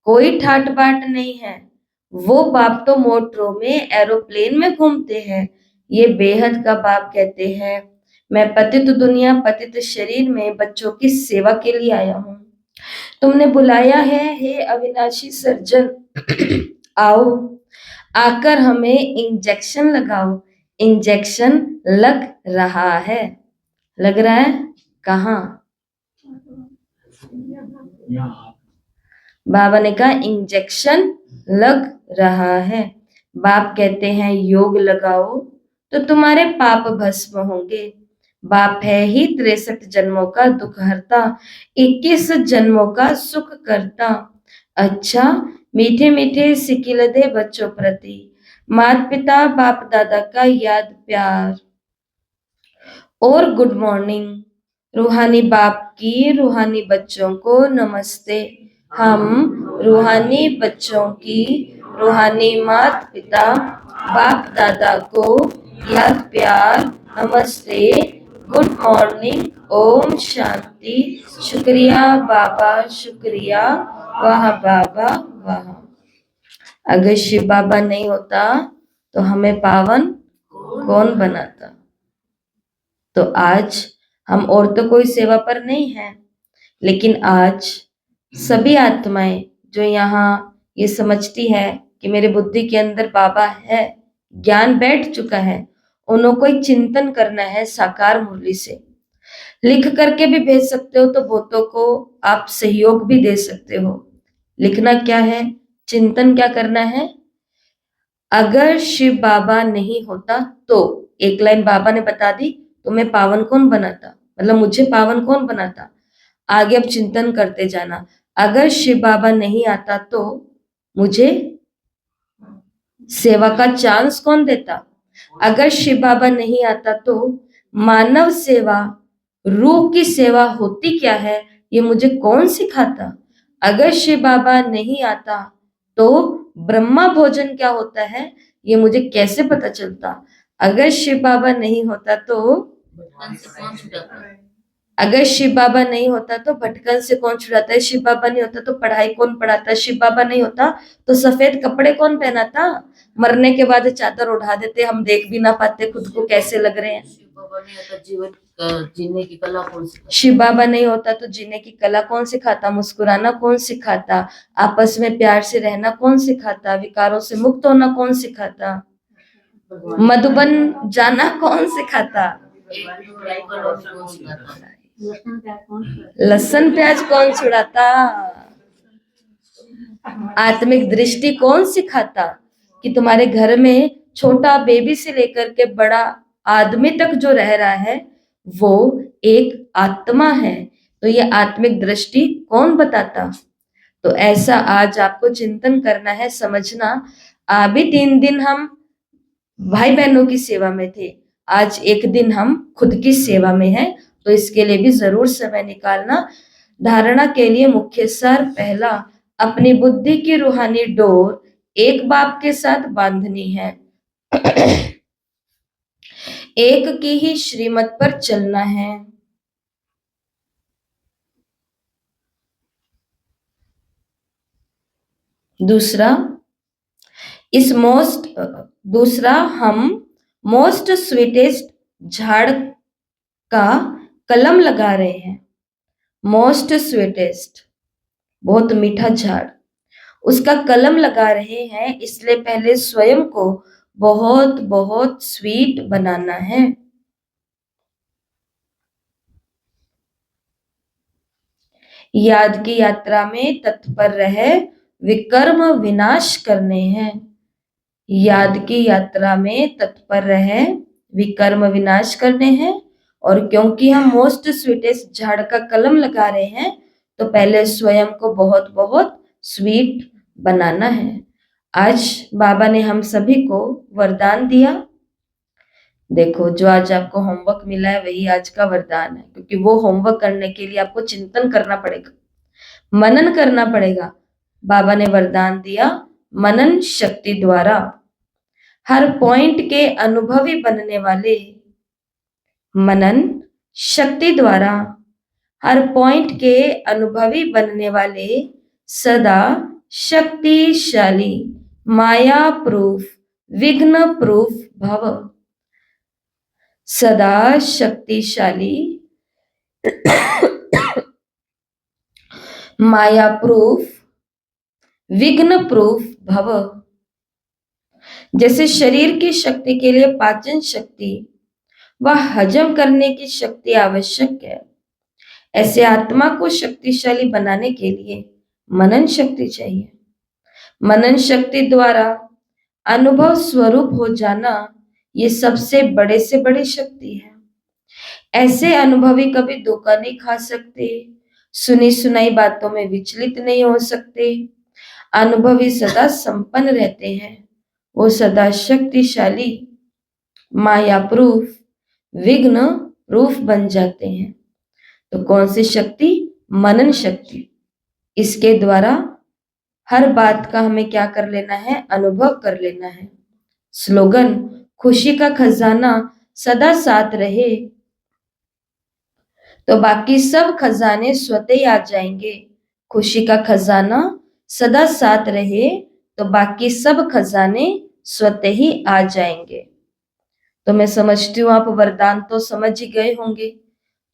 कोई ठाट बाट नहीं है। वो बाप तो मोटरों में, एरोप्लेन में घूमते हैं। ये बेहद का बाप कहते हैं मैं पतित दुनिया, पतित शरीर में बच्चों की सेवा के लिए आया हूँ। तुमने बुलाया है हे अविनाशी सर्जन, आओ आकर हमें इंजेक्शन लगाओ। इंजेक्शन लग रहा है। लग रहा है कहाँ? बाबा ने कहा इंजेक्शन लग रहा है। बाप कहते हैं योग लगाओ तो तुम्हारे पाप भस्म होंगे। बाप है ही 63 जन्मों का दुख हरता, 21 जन्मों का सुख करता। अच्छा मीठे मीठे सिकिल दे बच्चों प्रति, माता पिता बाप दादा का याद प्यार और गुड मॉर्निंग। रूहानी बाप की रूहानी बच्चों को नमस्ते। हम रूहानी बच्चों की रूहानी माता पिता बाप दादा को याद प्यार नमस्ते, गुड मॉर्निंग, ओम शांति, शुक्रिया बाबा शुक्रिया, वाह बाबा वाह। अगर शिव बाबा नहीं होता तो हमें पावन कौन बनाता? तो आज हम और तो कोई सेवा पर नहीं है, लेकिन आज सभी आत्माएं जो यहाँ ये समझती है कि मेरे बुद्धि के अंदर बाबा है, ज्ञान बैठ चुका है, उन्हों को एक चिंतन करना है साकार मुरली से। लिख करके भी भेज सकते हो, तो बहुतों को आप सहयोग भी दे सकते हो। लिखना क्या है, चिंतन क्या करना है? अगर शिव बाबा नहीं होता तो, एक लाइन बाबा ने बता दी, तुम्हें पावन कौन बनाता, मतलब मुझे पावन कौन बनाता। आगे अब चिंतन करते जाना, अगर शिव बाबा नहीं आता तो मुझे सेवा का चांस कौन देता। अगर शिव बाबा नहीं आता तो मानव सेवा, रूह की सेवा होती क्या है ये मुझे कौन सिखाता। अगर शिव बाबा नहीं आता तो ब्रह्मा भोजन क्या होता है ये मुझे कैसे पता चलता। अगर शिव बाबा नहीं होता तो, बचपन से कौन छुड़ाता? अगर शिव बाबा नहीं होता तो भटकन से कौन छुड़ाता है। शिव बाबा नहीं होता तो पढ़ाई कौन पढ़ाता। शिव बाबा नहीं होता तो सफेद कपड़े कौन पहनाता। मरने के बाद चादर उठा देते, हम देख भी ना पाते खुद को कैसे लग रहे हैं। शिव बाबा नहीं होता जीवन जीने की कला कौन सिखाता? शिव बाबा नहीं होता तो जीने की कला कौन सिखाता, मुस्कुराना कौन सिखाता, आपस में प्यार से रहना कौन सिखाता, विकारों से मुक्त होना कौन सिखाता, मधुबन जाना कौन सिखाता, एक बुराई का लोभ कौन सिखाता? लहसुन प्याज कौन छुड़ाता, आत्मिक दृष्टि कौन सिखाता। कि तुम्हारे घर में छोटा बेबी से लेकर के बड़ा आदमी तक जो रह रहा है वो एक आत्मा है, तो ये आत्मिक दृष्टि कौन बताता। तो ऐसा आज आपको चिंतन करना है, समझना। अभी 3 दिन हम भाई बहनों की सेवा में थे, आज एक दिन हम खुद की सेवा में हैं, तो इसके लिए भी जरूर समय निकालना। धारणा के लिए मुख्य सार पहला, अपनी बुद्धि की रूहानी डोर एक बाप के साथ बांधनी है, एक की ही श्रीमत पर चलना है। दूसरा हम मोस्ट स्वीटेस्ट झाड़ का कलम लगा रहे हैं। मोस्ट स्वीटेस्ट, बहुत मीठा झाड़, उसका कलम लगा रहे हैं, इसलिए पहले स्वयं को बहुत बहुत स्वीट बनाना है। याद की यात्रा में तत्पर रहे, विकर्म विनाश करने हैं। याद की यात्रा में तत्पर रहे, विकर्म विनाश करने हैं। और क्योंकि हम मोस्ट स्वीटेस्ट झाड़ का कलम लगा रहे हैं, तो पहले स्वयं को बहुत बहुत स्वीट बनाना है। आज बाबा ने हम सभी को वरदान दिया। देखो, जो आज आपको होमवर्क मिला है वही आज का वरदान है, क्योंकि वो होमवर्क करने के लिए आपको चिंतन करना पड़ेगा, मनन करना पड़ेगा। बाबा ने वरदान दिया, मनन शक्ति द्वारा हर पॉइंट के अनुभवी बनने वाले, मनन शक्ति द्वारा हर पॉइंट के अनुभवी बनने वाले, सदा शक्तिशाली, माया प्रूफ, विघ्न प्रूफ भव। सदा शक्तिशाली, माया प्रूफ, विघ्न प्रूफ भव। जैसे शरीर की शक्ति के लिए पाचन शक्ति व हजम करने की शक्ति आवश्यक है, ऐसे आत्मा को शक्तिशाली बनाने के लिए मनन शक्ति चाहिए। मनन शक्ति द्वारा अनुभव स्वरूप हो जाना, ये सबसे बड़े से बड़ी शक्ति है। ऐसे अनुभवी कभी धोखा नहीं खा सकते, सुनी सुनाई बातों में विचलित नहीं हो सकते। अनुभवी सदा संपन्न रहते हैं, वो सदा शक्तिशाली, माया प्रूफ, विघ्न प्रूफ बन जाते हैं। तो कौन सी शक्ति? मनन शक्ति। इसके द्वारा हर बात का हमें क्या कर लेना है? अनुभव कर लेना है। स्लोगन, खुशी का खजाना सदा साथ रहे तो बाकी सब खजाने स्वतः ही आ जाएंगे। खुशी का खजाना सदा साथ रहे तो बाकी सब खजाने स्वतः ही आ जाएंगे। तो मैं समझती हूँ आप वरदान तो समझ ही गए होंगे।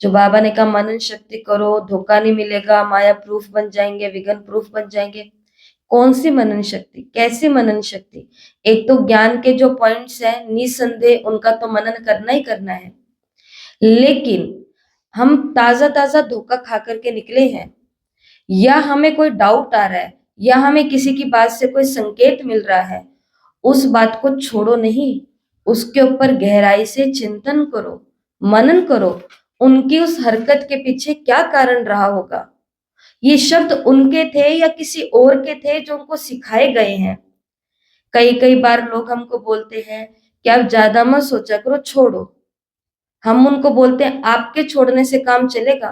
जो बाबा ने कहा मनन शक्ति करो, धोखा नहीं मिलेगा, माया प्रूफ बन जाएंगे, विघ्न प्रूफ बन जाएंगे। कौन सी मनन शक्ति? कैसी मनन शक्ति? एक तो ज्ञान के जो पॉइंट्स हैं निसंदेह उनका तो मनन करना ही करना है, लेकिन हम ताजा ताजा धोखा खा करके निकले हैं, या हमें कोई डाउट आ रहा है, या हमें किसी की बात से कोई संकेत मिल रहा है, उस बात को छोड़ो नहीं, उसके ऊपर गहराई से चिंतन करो, मनन करो। उनकी उस हरकत के पीछे क्या कारण रहा होगा? ये शब्द उनके थे या किसी और के थे जो उनको सिखाए गए हैं? कई बार लोग हमको बोलते हैं कि आप ज्यादा मत सोचा करो, छोड़ो। हम उनको बोलते हैं आपके छोड़ने से काम चलेगा?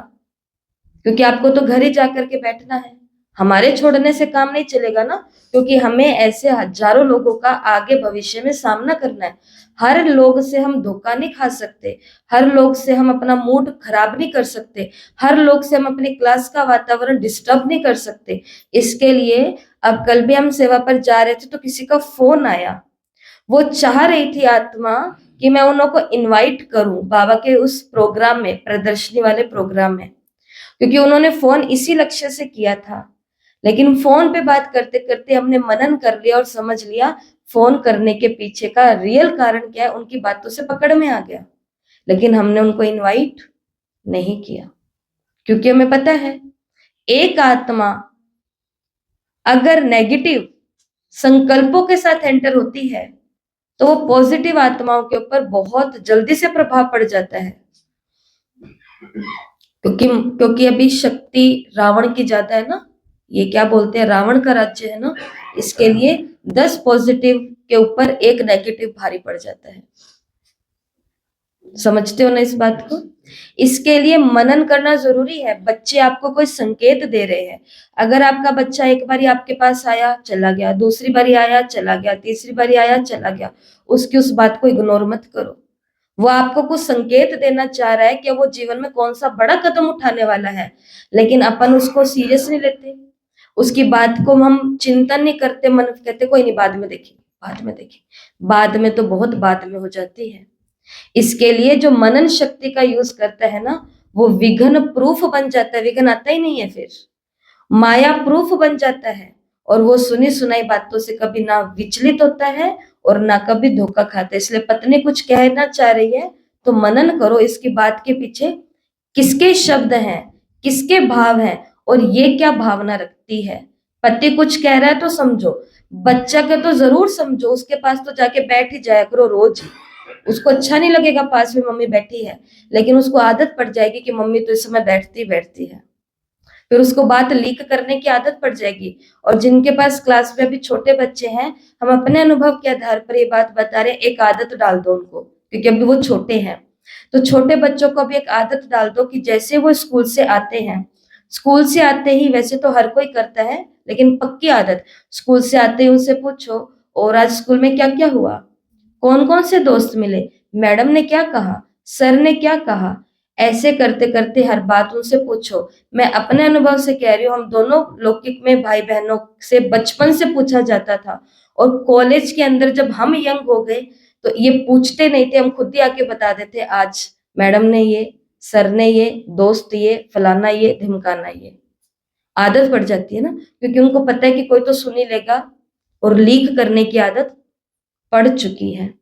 क्योंकि आपको तो घर ही जाकर के बैठना है। हमारे छोड़ने से काम नहीं चलेगा ना, क्योंकि हमें ऐसे हजारों लोगों का आगे भविष्य में सामना करना है। हर लोग से हम धोखा नहीं खा सकते, हर लोग से हम अपना मूड खराब नहीं कर सकते, हर लोग से हम अपनी क्लास का वातावरण डिस्टर्ब नहीं कर सकते। इसके लिए अब कल भी हम सेवा पर जा रहे थे तो किसी का फोन आया। वो चाह रही थी आत्मा कि मैं उन लोगों को इनवाइट करूं बाबा के उस प्रोग्राम में, प्रदर्शनी वाले प्रोग्राम में, क्योंकि उन्होंने फोन इसी लक्ष्य से किया था। लेकिन फोन पे बात करते करते हमने मनन कर लिया और समझ लिया फोन करने के पीछे का रियल कारण क्या है, उनकी बातों से पकड़ में आ गया। लेकिन हमने उनको इनवाइट नहीं किया, क्योंकि हमें पता है एक आत्मा अगर नेगेटिव संकल्पों के साथ एंटर होती है तो वो पॉजिटिव आत्माओं के ऊपर बहुत जल्दी से प्रभाव पड़ जाता है। क्योंकि अभी शक्ति रावण की ज्यादा है ना, ये क्या बोलते हैं, रावण का राज्य है ना, इसके लिए 10 पॉजिटिव के ऊपर एक नेगेटिव भारी पड़ जाता है। समझते हो ना इस बात को? इसके लिए मनन करना जरूरी है। बच्चे आपको कोई संकेत दे रहे हैं, अगर आपका बच्चा एक बारी आपके पास आया चला गया, दूसरी बारी आया चला गया, तीसरी बारी आया चला गया, उसकी उस बात को इग्नोर मत करो। वो आपको कुछ संकेत देना चाह रहा है कि वो जीवन में कौन सा बड़ा कदम उठाने वाला है, लेकिन अपन उसको सीरियस नहीं लेते, उसकी बात को हम चिंतन नहीं करते, मन कहते कोई नहीं बाद में देखेंगे, बाद में देखेंगे। बाद में तो बहुत बाद में हो जाती है। इसके लिए जो मनन शक्ति का यूज करता है ना, वो विघ्न प्रूफ बन जाता है, विघ्न आता ही नहीं है, फिर माया प्रूफ बन जाता है, और वो सुनी सुनाई बातों से कभी ना विचलित होता है और ना कभी धोखा खाता है। इसलिए पत्नी कुछ कहना चाह रही है तो मनन करो इसकी बात के पीछे किसके शब्द हैं, किसके भाव हैं, और ये क्या भावना रखती है। पति कुछ कह रहा है तो समझो, बच्चा के तो जरूर समझो, उसके पास तो जाके बैठ ही जाया करो रोज ही। उसको अच्छा नहीं लगेगा पास में मम्मी बैठी है, लेकिन उसको आदत पड़ जाएगी कि मम्मी तो इस समय बैठती बैठती है, फिर उसको बात लीक करने की आदत पड़ जाएगी। और जिनके पास क्लास में अभी छोटे बच्चे हैं, हम अपने अनुभव के आधार पर ये बात बता रहे हैं, एक आदत डाल दो उनको, क्योंकि अभी वो छोटे हैं। तो छोटे बच्चों को भी एक आदत डाल दो कि जैसे वो स्कूल से आते हैं, स्कूल से आते ही, वैसे तो हर कोई करता है लेकिन पक्की आदत, स्कूल से आते ही उनसे पूछो, और आज स्कूल में क्या क्या हुआ, कौन कौन से दोस्त मिले, मैडम ने क्या कहा, सर ने क्या कहा। ऐसे करते करते हर बात उनसे पूछो। मैं अपने अनुभव से कह रही हूँ, हम दोनों लौकिक में भाई बहनों से बचपन से पूछा जाता था, और कॉलेज के अंदर जब हम यंग हो गए तो ये पूछते नहीं थे, हम खुद ही आके बता देते, आज मैडम ने ये, सर ने ये, दोस्त ये, फलाना ये, ढिमकाना ये। आदत पड़ जाती है ना, क्योंकि उनको पता है कि कोई तो सुन ही लेगा, और लीक करने की आदत पड़ चुकी है।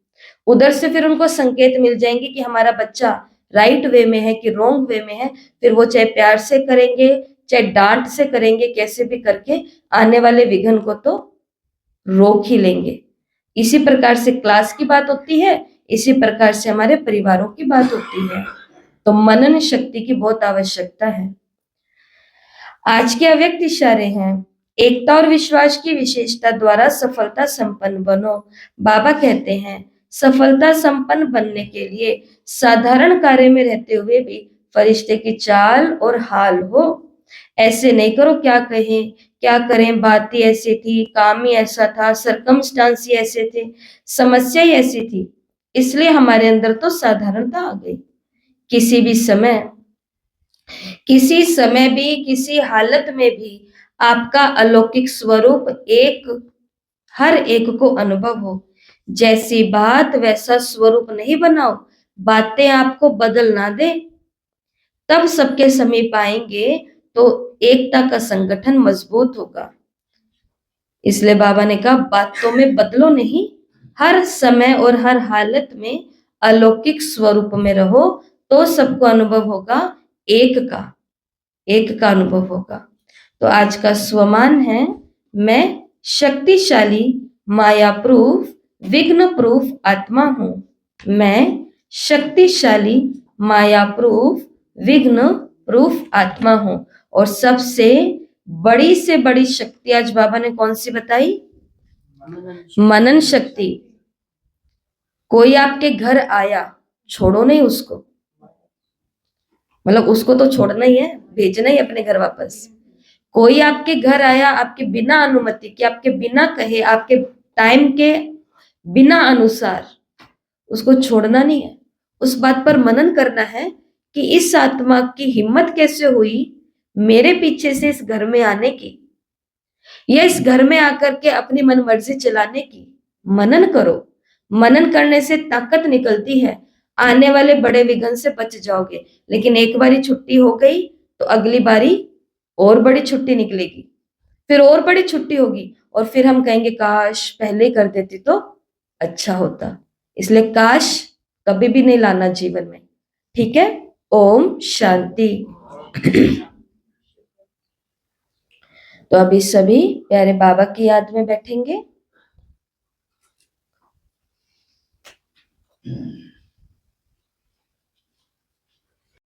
उधर से फिर उनको संकेत मिल जाएंगे कि हमारा बच्चा राइट वे में है कि रॉन्ग वे में है, फिर वो चाहे प्यार से करेंगे, चाहे डांट से करेंगे, कैसे भी करके आने वाले विघ्न को तो रोक ही लेंगे। इसी प्रकार से क्लास की बात होती है, इसी प्रकार से हमारे परिवारों की बात होती है। तो मनन शक्ति की बहुत आवश्यकता है। आज के अव्यक्त इशारे हैं, एकता और विश्वास की विशेषता द्वारा सफलता संपन्न बनो। बाबा कहते हैं, सफलता संपन्न बनने के लिए साधारण कार्य में रहते हुए भी फरिश्ते की चाल और हाल हो। ऐसे नहीं करो, क्या कहें क्या करें, बात ही ऐसी थी, काम ही ऐसा था, सरकमस्टांस ही ऐसे थे, समस्या ही ऐसी थी, इसलिए हमारे अंदर तो साधारणता आ गई। किसी भी समय, किसी समय भी, किसी हालत में भी आपका अलौकिक स्वरूप एक, हर एक को अनुभव हो। जैसी बात वैसा स्वरूप नहीं बनाओ, बातें आपको बदल ना दे, तब सबके समीप आएंगे तो एकता का संगठन मजबूत होगा। इसलिए बाबा ने कहा, बातों में बदलो नहीं, हर समय और हर हालत में अलौकिक स्वरूप में रहो, तो सबको अनुभव होगा एक का, एक का अनुभव होगा। तो आज का स्वमान है, मैं शक्तिशाली, माया प्रूफ, विघ्न प्रूफ आत्मा हूं। मैं शक्तिशाली, माया प्रूफ, विघ्न प्रूफ आत्मा हूं। और सबसे बड़ी से बड़ी शक्ति आज बाबा ने कौन सी बताई? मनन शक्ति। कोई आपके घर आया, छोड़ो नहीं उसको, मतलब उसको तो छोड़ना ही है, भेजना ही अपने घर वापस। कोई आपके घर आया आपके बिना अनुमति के, आपके बिना कहे, आपके टाइम के बिना अनुसार, उसको छोड़ना नहीं है। उस बात पर मनन करना है कि इस आत्मा की हिम्मत कैसे हुई मेरे पीछे से इस घर में आने की, या इस घर में आकर के अपनी मनमर्जी चलाने की। मनन करो, मनन करने से ताकत निकलती है, आने वाले बड़े विघ्न से बच जाओगे। लेकिन एक बारी छुट्टी हो गई तो अगली बारी और बड़ी छुट्टी निकलेगी, फिर और बड़ी छुट्टी होगी, और फिर हम कहेंगे काश पहले ही कर देती तो अच्छा होता। इसलिए काश कभी भी नहीं लाना जीवन में, ठीक है। ओम शांति। तो अभी सभी प्यारे बाबा की याद में बैठेंगे।